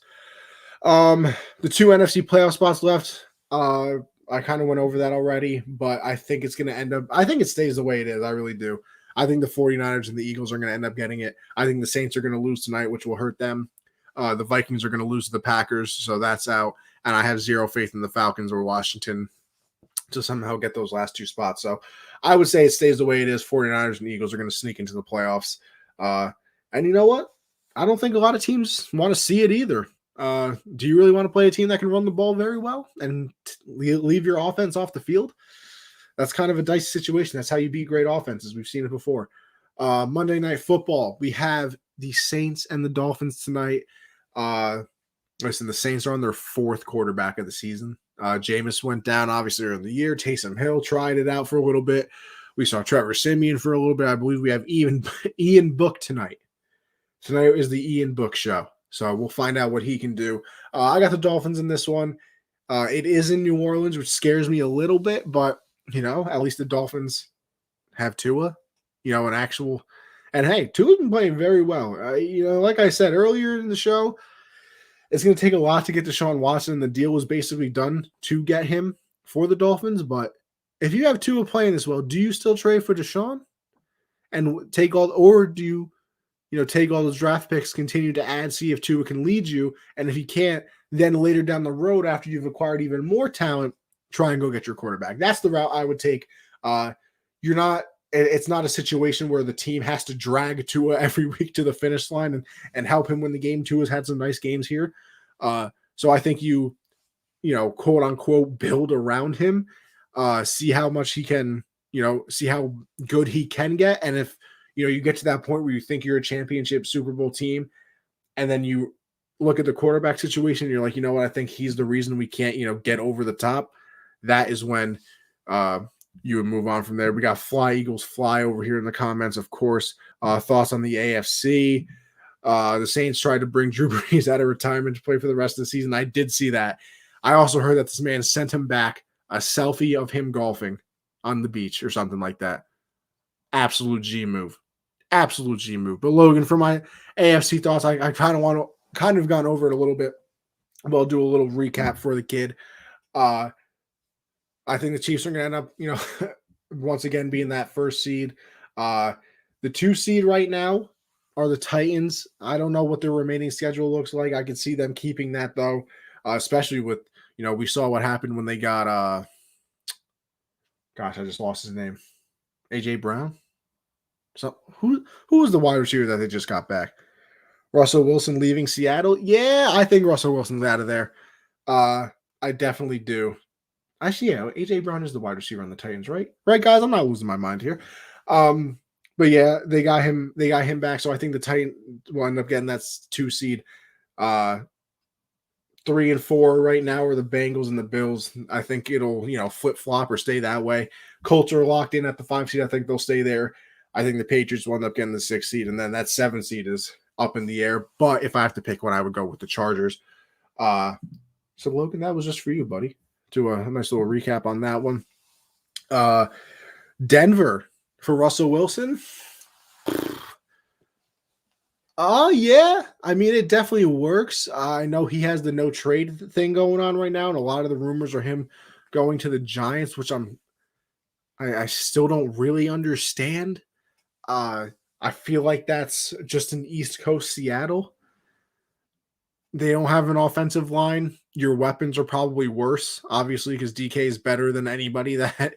The 2 NFC playoff spots left. I kind of went over that already, but I think it's going to end up, I think it stays the way it is. I really do. I think the 49ers and the Eagles are going to end up getting it. I think the Saints are going to lose tonight, which will hurt them. The Vikings are going to lose to the Packers, so that's out. And I have zero faith in the Falcons or Washington to somehow get those last 2 spots. So I would say it stays the way it is. 49ers and Eagles are going to sneak into the playoffs. And you know what? I don't think a lot of teams want to see it either. Do you really want to play a team that can run the ball very well and leave your offense off the field? That's kind of a dicey situation. That's how you beat great offenses. We've seen it before. Monday Night Football. We have the Saints and the Dolphins tonight. Listen, the Saints are on their 4th quarterback of the season. Jameis went down, obviously, early in the year. Taysom Hill tried it out for a little bit. We saw Trevor Siemian for a little bit. I believe we have Ian Book tonight. Tonight is the Ian Book show. So we'll find out what he can do. I got the Dolphins in this one. It is in New Orleans, which scares me a little bit, but, at least the Dolphins have Tua, an actual And hey, Tua's been playing very well. Like I said earlier in the show, it's going to take a lot to get Deshaun Watson. The deal was basically done to get him for the Dolphins. But if you have Tua playing as well, do you still trade for Deshaun and take all, or do you take all those draft picks, continue to add, see if Tua can lead you, and if he can't, then later down the road after you've acquired even more talent, try and go get your quarterback. That's the route I would take. It's not a situation where the team has to drag Tua every week to the finish line and help him win the game. Tua's had some nice games here. So I think you quote unquote, build around him, see how much he can, see how good he can get. And if, you get to that point where you think you're a championship Super Bowl team, and then you look at the quarterback situation, and you're like, you know what, I think he's the reason we can't, get over the top. That is when, you would move on from there. We got Fly Eagles Fly over here in the comments, of course. Thoughts on the AFC. The Saints tried to bring Drew Brees out of retirement to play for the rest of the season. I did see that. I also heard that this man sent him back a selfie of him golfing on the beach or something like that. Absolute G move. Absolute G move. But Logan, for my AFC thoughts, I kind of gone over it a little bit. But I'll do a little recap for the kid. I think the Chiefs are going to end up, once again being that first seed. The 2 seed right now are the Titans. I don't know what their remaining schedule looks like. I can see them keeping that though, especially with, we saw what happened when they got, gosh, I just lost his name. AJ Brown. So who was the wide receiver that they just got back? Russell Wilson leaving Seattle. Yeah, I think Russell Wilson's out of there. I definitely do. Actually, yeah, AJ Brown is the wide receiver on the Titans, right? Right, guys, I'm not losing my mind here. But yeah, they got him back. So I think the Titans will end up getting that 2 seed. 3 and 4 right now are the Bengals and the Bills. I think it'll, flip flop or stay that way. Colts are locked in at the 5 seed. I think they'll stay there. I think the Patriots will end up getting the 6 seed, and then that 7 seed is up in the air. But if I have to pick one, I would go with the Chargers. So Logan, that was just for you, buddy. Do a nice little recap on that one. Denver for Russell Wilson. Yeah. I mean, it definitely works. I know he has the no trade thing going on right now, and a lot of the rumors are him going to the Giants, which I still don't really understand. I feel like that's just an East Coast Seattle. They don't have an offensive line. Your weapons are probably worse, obviously, because DK is better than anybody that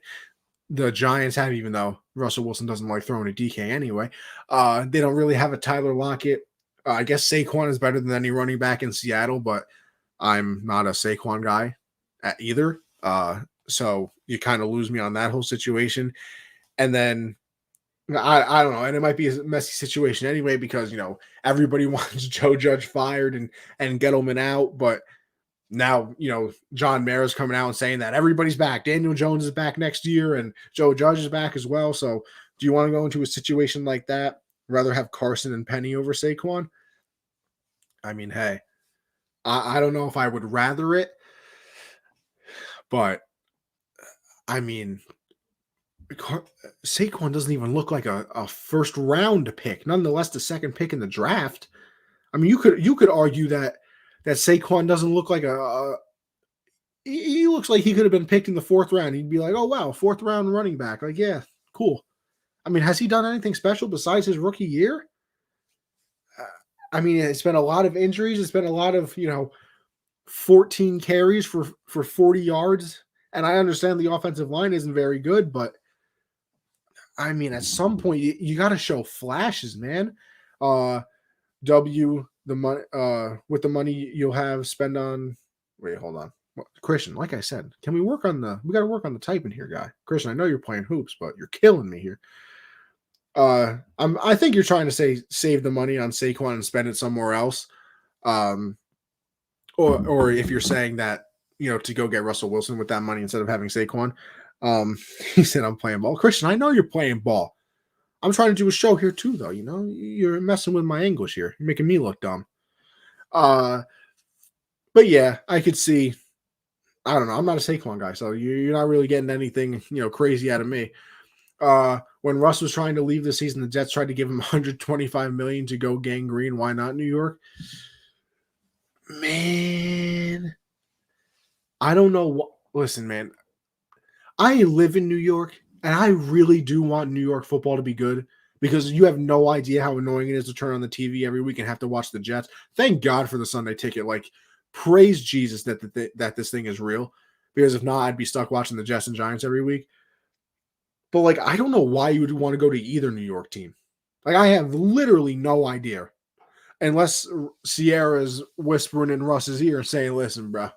the Giants have, even though Russell Wilson doesn't like throwing a DK anyway. They don't really have a Tyler Lockett. I guess Saquon is better than any running back in Seattle, but I'm not a Saquon guy either. So you kind of lose me on that whole situation. And then I don't know, and it might be a messy situation anyway because everybody wants Joe Judge fired and Gettleman out, but now John Mara's coming out and saying that everybody's back. Daniel Jones is back next year, and Joe Judge is back as well. So, do you want to go into a situation like that? Rather have Carson and Penny over Saquon? I mean, hey, I don't know if I would rather it, but I mean, Saquon doesn't even look like a first round pick, nonetheless the second pick in the draft. I mean, you could argue that Saquon doesn't look like he looks like he could have been picked in the 4th round. He'd be like, oh wow, 4th round running back. Like, yeah, cool. I mean, has he done anything special besides his rookie year? I mean, it's been a lot of injuries. It's been a lot of 14 carries for 40 yards. And I understand the offensive line isn't very good, but I mean, at some point you got to show flashes, man. The money with the money you'll have spend on. Wait, hold on, Christian. Like I said, can we got to work on the typing here, guy. Christian, I know you're playing hoops, but you're killing me here. I think you're trying to save the money on Saquon and spend it somewhere else. Or if you're saying that to go get Russell Wilson with that money instead of having Saquon. He said, I'm playing ball. Christian, I know you're playing ball. I'm trying to do a show here too, though. You're messing with my English here. You're making me look dumb. But yeah, I could see. I don't know. I'm not a Saquon guy, so you're not really getting anything, crazy out of me. When Russ was trying to leave the season, the Jets tried to give him $125 million to go gangrene. Why not New York? Man, I don't know what. Listen, man, I live in New York, and I really do want New York football to be good because you have no idea how annoying it is to turn on the TV every week and have to watch the Jets. Thank God for the Sunday ticket. Like, praise Jesus that this thing is real, because if not, I'd be stuck watching the Jets and Giants every week. But, like, I don't know why you would want to go to either New York team. Like, I have literally no idea. Unless Sierra's whispering in Russ's ear saying, listen, bro,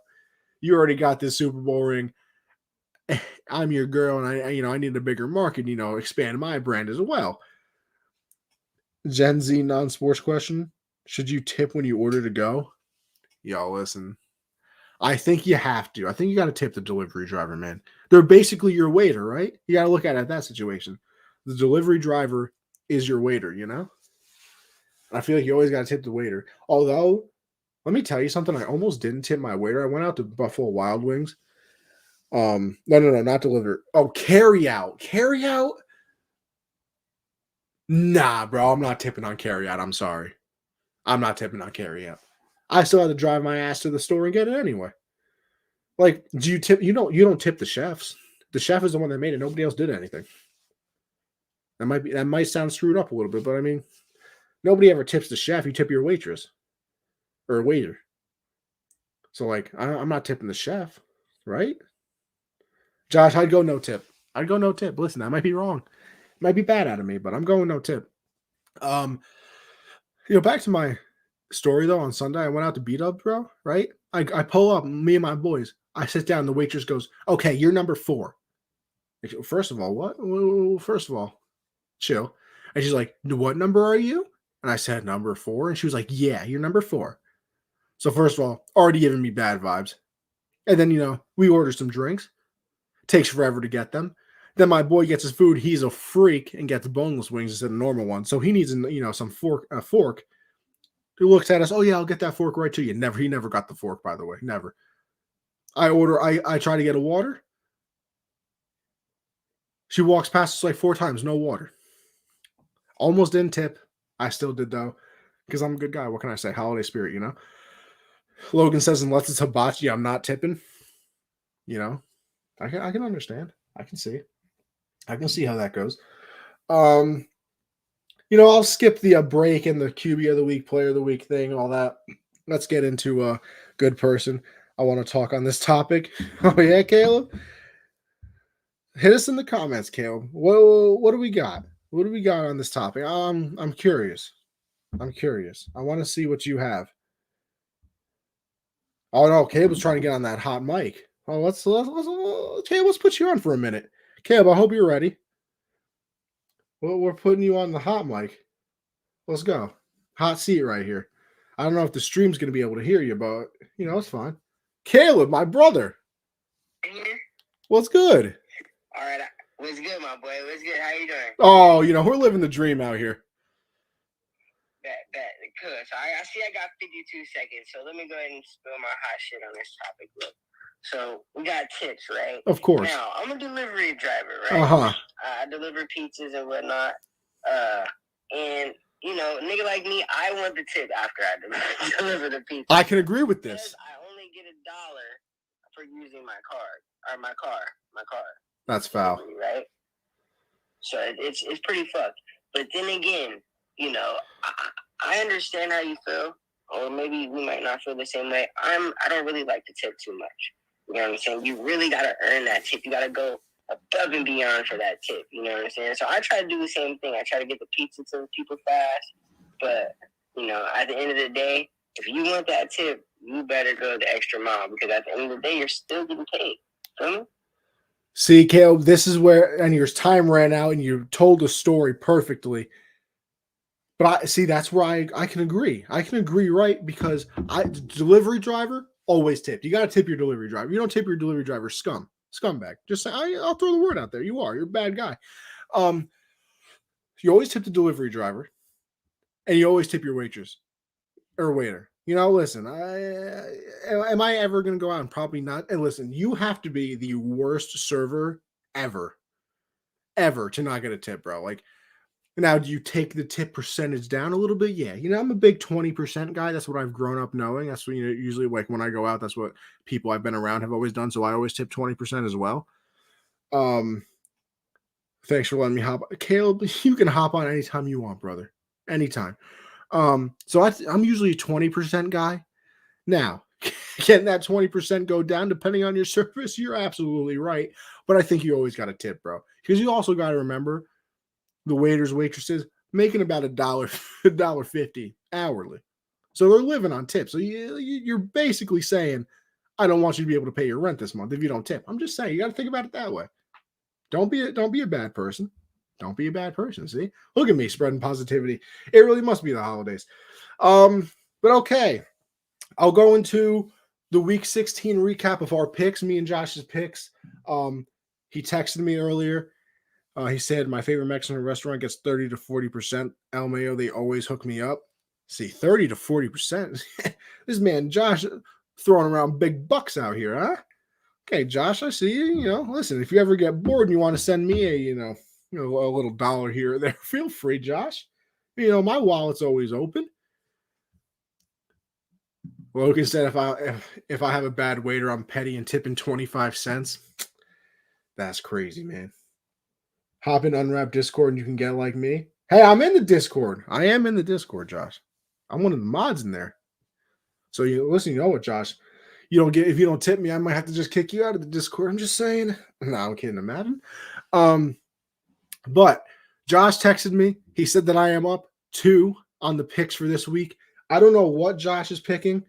you already got this Super Bowl ring. I'm your girl, and I need a bigger market, expand my brand as well. Gen Z non-sports question. Should you tip when you order to go? Yo, listen. I think you have to. I think you got to tip the delivery driver, man. They're basically your waiter, right? You got to look at it that situation. The delivery driver is your waiter, I feel like you always got to tip the waiter. Although, let me tell you something. I almost didn't tip my waiter. I went out to Buffalo Wild Wings. No, not deliver. Oh, carry out. Carry out? Nah, bro. I'm not tipping on carry out. I'm sorry. I'm not tipping on carry out. I still had to drive my ass to the store and get it anyway. Like, do you tip? You don't tip the chefs. The chef is the one that made it. Nobody else did anything. That might sound screwed up a little bit, but I mean, nobody ever tips the chef. You tip your waitress or waiter. So, like, I'm not tipping the chef, right? Josh, I'd go no tip. Listen, I might be wrong. It might be bad out of me, but I'm going no tip. Back to my story, though, on Sunday, I went out to B-Dub, bro, right? I pull up, me and my boys. I sit down, the waitress goes, okay, you're number 4. First of all, what? First of all, chill. And she's like, what number are you? And I said, number 4. And she was like, yeah, you're number 4. So first of all, already giving me bad vibes. And then, we order some drinks. Takes forever to get them. Then my boy gets his food. He's a freak and gets boneless wings instead of normal ones. So he needs, some fork. He looks at us. Oh yeah, I'll get that fork right to you. He never got the fork, by the way. Never. I try to get a water. She walks past us like 4 times. No water. Almost didn't tip. I still did though, because I'm a good guy. What can I say? Holiday spirit, Logan says, unless it's hibachi, I'm not tipping. I can understand. I can see how that goes. I'll skip the break and the QB of the week, player of the week thing, all that. Let's get into a good person. I want to talk on this topic. Oh yeah, Caleb? Hit us in the comments, Caleb. What do we got? What do we got on this topic? I'm curious. I want to see what you have. Oh no, Caleb's trying to get on that hot mic. Oh, let's Caleb, let's put you on for a minute. Caleb, I hope you're ready. Well, we're putting you on the hot mic. Let's go. Hot seat right here. I don't know if the stream's going to be able to hear you, but, it's fine. Caleb, my brother. What's good? All right. What's good, my boy? What's good? How you doing? Oh, we're living the dream out here. Bet. Cool. So I see I got 52 seconds, so let me go ahead and spill my hot shit on this topic. Look. So we got tips, right? Of course. Now, I'm a delivery driver, right? Uh-huh. I deliver pizzas and whatnot. And, nigga like me, I want the tip after I deliver the pizza. I can agree with this. I only get $1 for using my card. Or my car. That's foul. Right? So it's pretty fucked. But then again, I understand how you feel, or maybe we might not feel the same way. I don't really like to tip too much. You know what I'm saying? You really got to earn that tip. You got to go above and beyond for that tip. You know what I'm saying? So I try to do the same thing. I try to get the pizza to the people fast. But, at the end of the day, if you want that tip, you better go the extra mile, because at the end of the day, you're still getting paid. Feel me? See, Caleb, this is where, and your time ran out and you told the story perfectly. But that's where I can agree. I can agree, right? Because delivery driver, always tip. You got to tip your delivery driver. You don't tip your delivery driver, scumbag. Just say, I'll throw the word out there. You're a bad guy. You always tip the delivery driver, and you always tip your waitress or waiter. Listen, am I ever going to go out? And probably not. And listen, you have to be the worst server ever ever to not get a tip, bro. Like, now, do you take the tip percentage down a little bit? Yeah. I'm a big 20% guy. That's what I've grown up knowing. That's what, usually like when I go out, that's what people I've been around have always done. So I always tip 20% as well. Thanks for letting me hop. Caleb, you can hop on anytime you want, brother. Anytime. So I'm usually a 20% guy. Now, can that 20% go down depending on your service? You're absolutely right. But I think you always got to tip, bro. Because you also got to remember the waiters, waitresses making about $1.50 hourly. So they're living on tips. So you're basically saying, I don't want you to be able to pay your rent this month if you don't tip. I'm just saying, you got to think about it that way. Don't be a bad person. Don't be a bad person. See, look at me spreading positivity. It really must be the holidays. But okay, I'll go into the week 16 recap of our picks, me and Josh's picks. He texted me earlier. He said, my favorite Mexican restaurant gets 30 to 40%. El Mayo, they always hook me up. See, 30 to 40%. This man, Josh, throwing around big bucks out here, huh? Okay, Josh, I see you. Listen, if you ever get bored and you want to send me a, a little dollar here or there, feel free, Josh. My wallet's always open. Logan said, if I have a bad waiter, I'm petty and tipping 25 cents. That's crazy, man. Hop in Unwrap Discord and you can get like me. Hey, I'm in the Discord. I am in the Discord, Josh. I'm one of the mods in there. So listen, you know what, Josh? If you don't tip me, I might have to just kick you out of the Discord. I'm just saying. No, I'm kidding. Imagine. But Josh texted me. He said that I am up 2 on the picks for this week. I don't know what Josh is picking.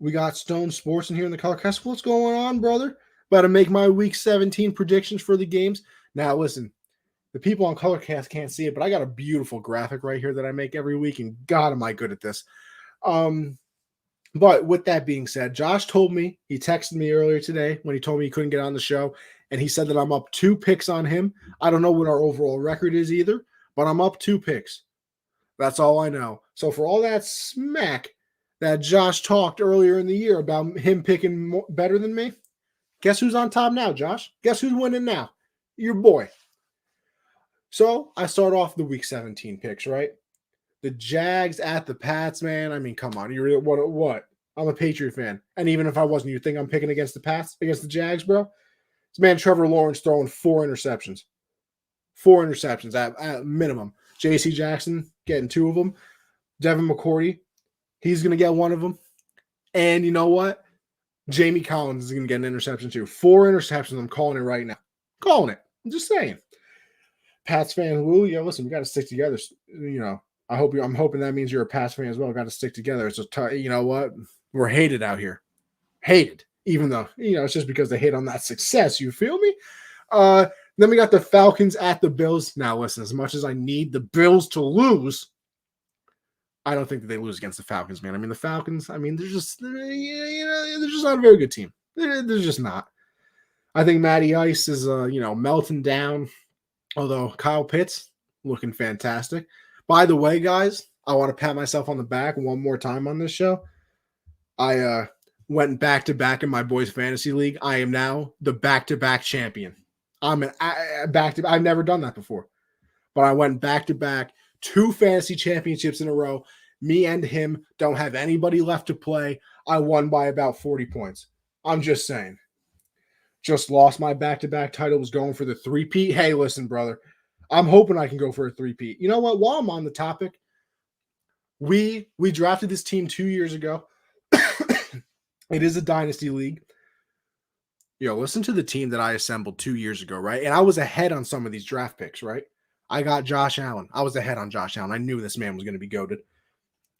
We got Stone Sports in here in the Colorcast. What's going on, brother? About to make my week 17 predictions for the games. Now, listen. The people on Colorcast can't see it, but I got a beautiful graphic right here that I make every week, and God, am I good at this. But with that being said, Josh told me, he texted me earlier today when he told me he couldn't get on the show, and he said that I'm up 2 picks on him. I don't know what our overall record is either, but I'm up 2 picks. That's all I know. So for all that smack that Josh talked earlier in the year about him picking better than me, guess who's on top now, Josh? Guess who's winning now? Your boy. So I start off the week 17 picks, right? The Jags at the Pats, man. I mean, come on. You're what? I'm a Patriot fan. And even if I wasn't, you think I'm picking against the Pats, against the Jags, bro? This man, Trevor Lawrence, throwing 4 interceptions. 4 interceptions at minimum. J.C. Jackson getting 2 of them. Devin McCourty, he's going to get 1 of them. And you know what? Jamie Collins is going to get an interception too. 4 interceptions. I'm calling it right now. Calling it. I'm just saying. Pats fan, listen, we got to stick together. I'm hoping that means you're a Pats fan as well. Got to stick together. It's you know what? We're hated out here. Hated. Even though, it's just because they hate on that success. You feel me? Then we got the Falcons at the Bills. Now, listen, as much as I need the Bills to lose, I don't think that they lose against the Falcons, man. I mean, the Falcons, they're just not a very good team. They're just not. I think Matty Ice is, melting down. Although Kyle Pitts looking fantastic. By the way, guys, I want to pat myself on the back one more time on this show. I went back-to-back in my boys' fantasy league. I am now the back-to-back champion. I'm back-to-back. I've never done that before. But I went back-to-back, 2 fantasy championships in a row. Me and him don't have anybody left to play. I won by about 40 points. I'm just saying. Just lost my back-to-back title, was going for the 3-peat. Hey, listen, brother. I'm hoping I can go for a 3-peat. You know what? While I'm on the topic, we drafted this team 2 years ago. It is a dynasty league. Listen to the team that I assembled 2 years ago, right? And I was ahead on some of these draft picks, right? I got Josh Allen. I was ahead on Josh Allen. I knew this man was going to be goated.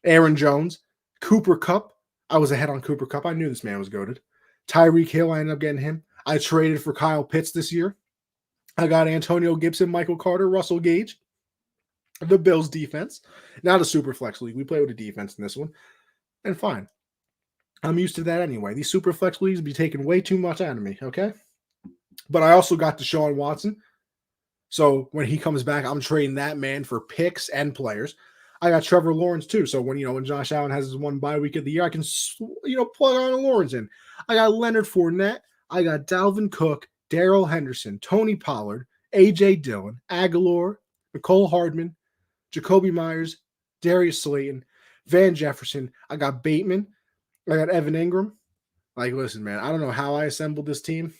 Aaron Jones, Cooper Kupp. I was ahead on Cooper Kupp. I knew this man was goated. Tyreek Hill, I ended up getting him. I traded for Kyle Pitts this year. I got Antonio Gibson, Michael Carter, Russell Gage. The Bills defense. Not a super flex league. We play with a defense in this one. And fine. I'm used to that anyway. These super flex leagues be taking way too much out of me, okay? But I also got Deshaun Watson. So when he comes back, I'm trading that man for picks and players. I got Trevor Lawrence too. So when Josh Allen has his 1 bye week of the year, I can plug on a Lawrence in. I got Leonard Fournette. I got Dalvin Cook, Darrell Henderson, Tony Pollard, A.J. Dillon, Aguilar, Nicole Hardman, Jacoby Myers, Darius Slayton, Van Jefferson. I got Bateman. I got Evan Ingram. Like, listen, man, I don't know how I assembled this team,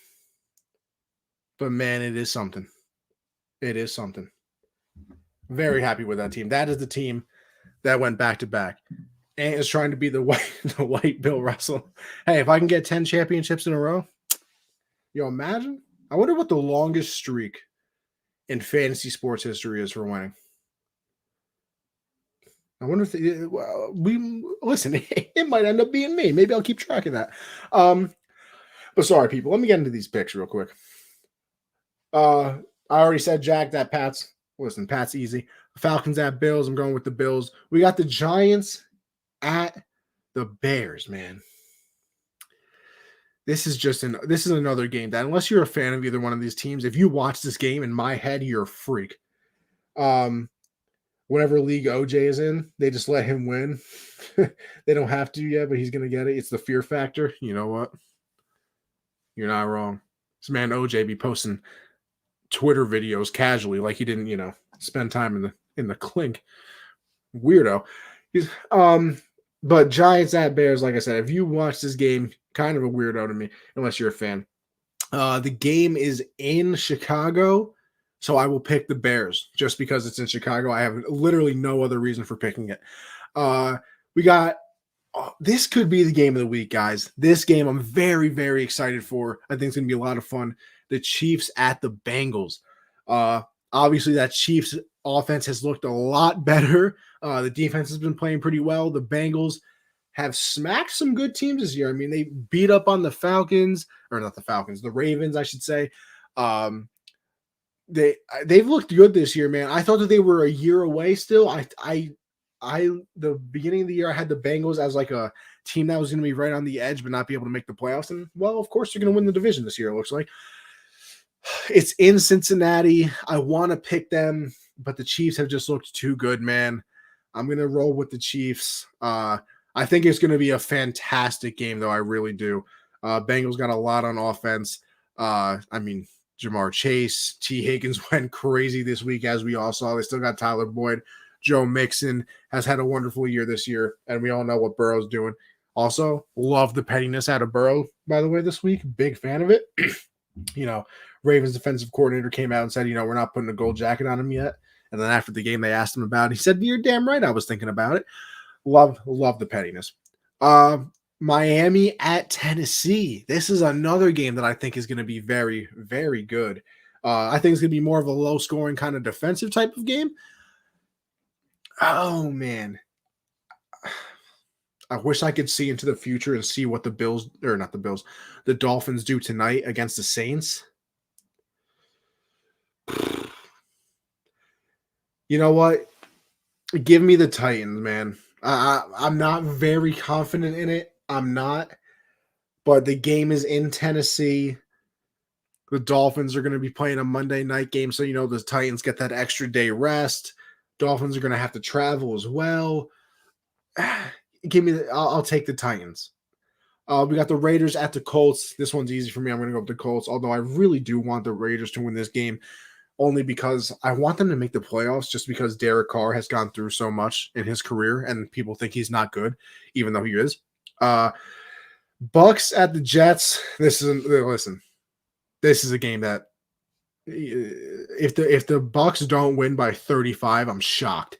but man, it is something. It is something. Very happy with that team. That is the team that went back to back and is trying to be the white Bill Russell. Hey, if I can get 10 championships in a row, imagine. I wonder what the longest streak in fantasy sports history is for winning. I wonder if it might end up being me. Maybe I'll keep track of that. But sorry, people. Let me get into these picks real quick. I already said Jack that Pat's. Listen, Pat's easy. Falcons at Bills. I'm going with the Bills. We got the Giants at the Bears, man. This is another game that, unless you're a fan of either one of these teams, if you watch this game, in my head, you're a freak. Whatever league OJ is in, they just let him win. They don't have to yet, but he's going to get it. It's the fear factor. You know what? You're not wrong. This man OJ be posting Twitter videos casually like he didn't, spend time in the clink. Weirdo. But Giants at Bears, like I said, if you watch this game, kind of a weirdo to me, unless you're a fan. The game is in Chicago, so I will pick the Bears just because it's in Chicago. I have literally no other reason for picking it. We got this could be the game of the week, guys. This game I'm very, very excited for. I think it's going to be a lot of fun. The Chiefs at the Bengals. Obviously, that Chiefs offense has looked a lot better. The defense has been playing pretty well. The Bengals have smacked some good teams this year. I mean, they beat up on the Falcons, or not the Falcons, the Ravens, I should say. They've looked good this year, man. I thought that they were a year away still. The beginning of the year, I had the Bengals as like a team that was going to be right on the edge, but not be able to make the playoffs. And well, of course, they're going to win the division this year. It looks like it's in Cincinnati. I want to pick them, but the Chiefs have just looked too good, man. I'm going to roll with the Chiefs. I think it's going to be a fantastic game, though. I really do. Bengals got a lot on offense. Jamar Chase, T. Higgins went crazy this week, as we all saw. They still got Tyler Boyd. Joe Mixon has had a wonderful year this year, and we all know what Burrow's doing. Also, love the pettiness out of Burrow, by the way, this week. Big fan of it. Ravens defensive coordinator came out and said, we're not putting a gold jacket on him yet. And then after the game, they asked him about it. He said, you're damn right I was thinking about it. Love the pettiness. Miami at Tennessee. This is another game that I think is going to be very, very good. I think it's going to be more of a low-scoring kind of defensive type of game. Oh, man. I wish I could see into the future and see what the Dolphins do tonight against the Saints. You know what? Give me the Titans, man. I'm not very confident in it. I'm not. But the game is in Tennessee. The Dolphins are going to be playing a Monday night game, so the Titans get that extra day rest. Dolphins are going to have to travel as well. I'll take the Titans. We got the Raiders at the Colts. This one's easy for me. I'm going to go with the Colts, although I really do want the Raiders to win this game, only because I want them to make the playoffs, just because Derek Carr has gone through so much in his career and people think he's not good, even though he is. Bucks at the Jets. This is a game that if the Bucks don't win by 35, I'm shocked.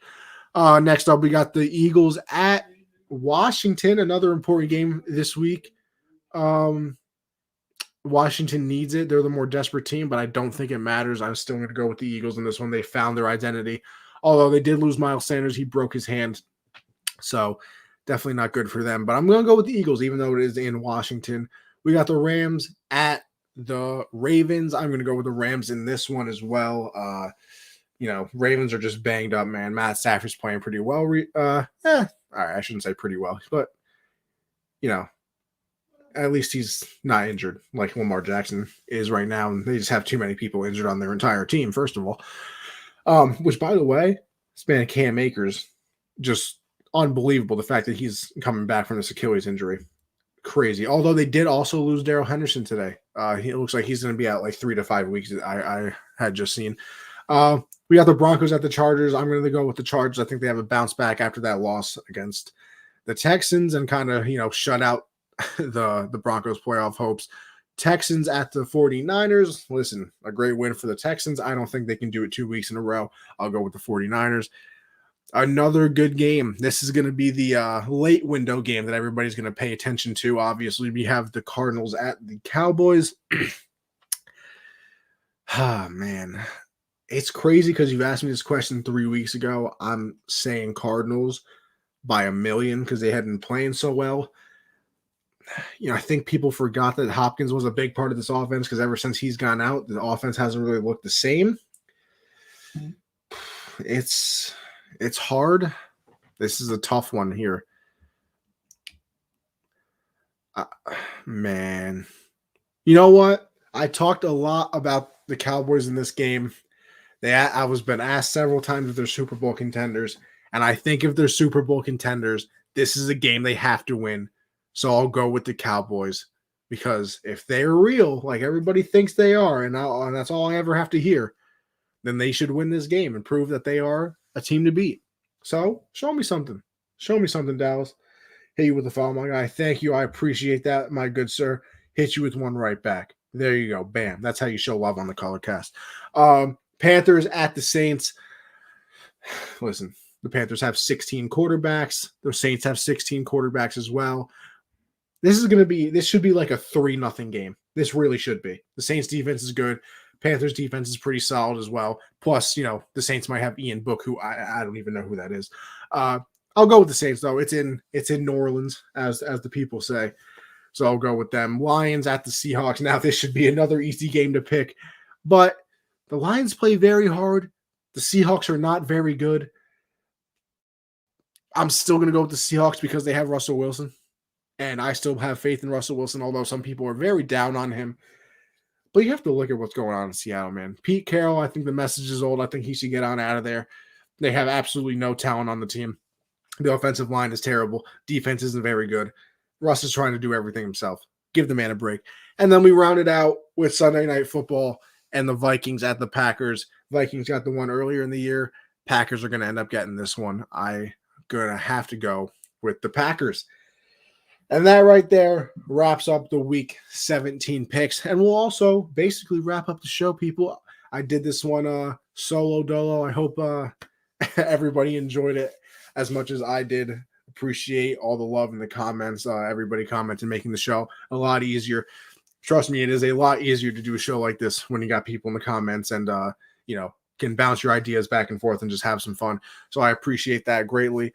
Next up, we got the Eagles at Washington, another important game this week. Washington needs it. They're the more desperate team, but I don't think it matters. I'm still going to go with the Eagles in this one. They found their identity. Although they did lose Miles Sanders. He broke his hand. So definitely not good for them. But I'm going to go with the Eagles, even though it is in Washington. We got the Rams at the Ravens. I'm going to go with the Rams in this one as well. Ravens are just banged up, man. Matt Stafford's playing pretty well. All right, I shouldn't say pretty well, but, at least he's not injured like Lamar Jackson is right now. And they just have too many people injured on their entire team, first of all. Which, by the way, this man Cam Akers, just unbelievable, the fact that he's coming back from this Achilles injury. crazy. Although they did also lose Darrell Henderson today. He looks like he's going to be out like 3 to 5 weeks. I had just seen. We got the Broncos at the Chargers. I'm going to go with the Chargers. I think they have a bounce back after that loss against the Texans and kind of, shut out the Broncos playoff hopes. Texans at the 49ers. Listen, a great win for the Texans. I don't think they can do it 2 weeks in a row. I'll go with the 49ers. Another good game. This is going to be the late window game that everybody's going to pay attention to. Obviously, we have the Cardinals at the Cowboys. Man. It's crazy because you've asked me this question 3 weeks ago. I'm saying Cardinals by 1,000,000 because they hadn't been playing so well. I think people forgot that Hopkins was a big part of this offense because ever since he's gone out, the offense hasn't really looked the same. It's hard. This is a tough one here. Man. You know what? I talked a lot about the Cowboys in this game. I was been asked several times if they're Super Bowl contenders, and I think if they're Super Bowl contenders, this is a game they have to win. So I'll go with the Cowboys because if they're real, like everybody thinks they are, and that's all I ever have to hear, then they should win this game and prove that they are a team to beat. So show me something. Show me something, Dallas. Hit you with the follow, my guy. Thank you. I appreciate that, my good sir. Hit you with one right back. There you go. Bam. That's how you show love on the Color Cast. Panthers at the Saints. Listen, the Panthers have 16 quarterbacks. The Saints have 16 quarterbacks as well. This should be like a 3-0 game. This really should be. The Saints defense is good. Panthers defense is pretty solid as well. Plus, the Saints might have Ian Book, who I don't even know who that is. I'll go with the Saints though. It's in New Orleans, as the people say. So I'll go with them. Lions at the Seahawks. Now this should be another easy game to pick, but the Lions play very hard. The Seahawks are not very good. I'm still going to go with the Seahawks because they have Russell Wilson. And I still have faith in Russell Wilson, although some people are very down on him. But you have to look at what's going on in Seattle, man. Pete Carroll, I think the message is old. I think he should get on out of there. They have absolutely no talent on the team. The offensive line is terrible. Defense isn't very good. Russ is trying to do everything himself. Give the man a break. And then we rounded out with Sunday Night Football and the Vikings at the Packers. Vikings got the one earlier in the year. Packers are going to end up getting this one. I'm going to have to go with the Packers. And that right there wraps up the Week 17 picks. And we'll also basically wrap up the show, people. I did this one solo dolo. I hope everybody enjoyed it as much as I did. Appreciate all the love in the comments. Everybody commented, making the show a lot easier. Trust me, it is a lot easier to do a show like this when you got people in the comments and, can bounce your ideas back and forth and just have some fun. So I appreciate that greatly.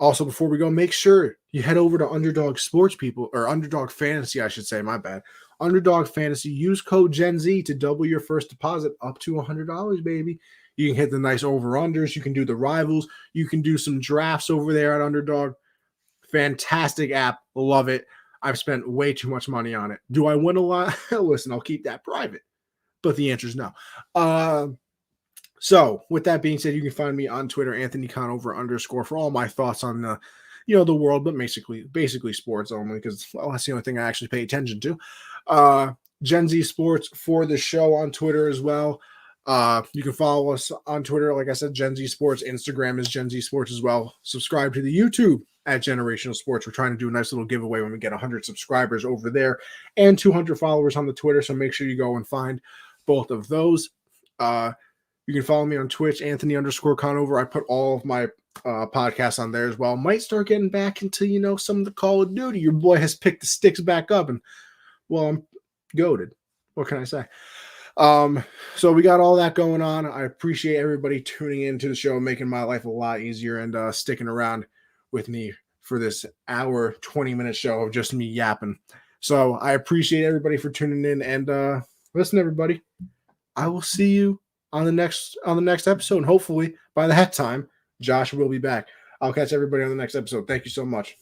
Also, before we go, make sure you head over to Underdog Sports, people, or Underdog Fantasy, I should say. My bad. Underdog Fantasy. Use code Gen Z to double your first deposit up to $100, baby. You can hit the nice over-unders. You can do the rivals. You can do some drafts over there at Underdog. Fantastic app. Love it. I've spent way too much money on it. Do I win a lot? Listen, I'll keep that private. But the answer is no. So with that being said, you can find me on Twitter, Anthony Conover _ for all my thoughts on the world, but basically sports only, because that's the only thing I actually pay attention to. Gen Z Sports for the show on Twitter as well. You can follow us on Twitter, like I said, Gen Z Sports. Instagram is Gen Z Sports as well. Subscribe to the YouTube at Generational Sports. We're trying to do a nice little giveaway when we get 100 subscribers over there and 200 followers on the Twitter. So make sure you go and find both of those. You can follow me on Twitch, Anthony _ Conover. I put all of my podcasts on there as well. Might start getting back into, some of the Call of Duty. Your boy has picked the sticks back up, and, well, I'm goated. What can I say? So we got all that going on. I appreciate everybody tuning into the show, making my life a lot easier, and sticking around with me for this hour, 20-minute show of just me yapping. So I appreciate everybody for tuning in, and listen, everybody, I will see you on the next episode. And hopefully by that time, Josh will be back. I'll catch everybody on the next episode. Thank you so much.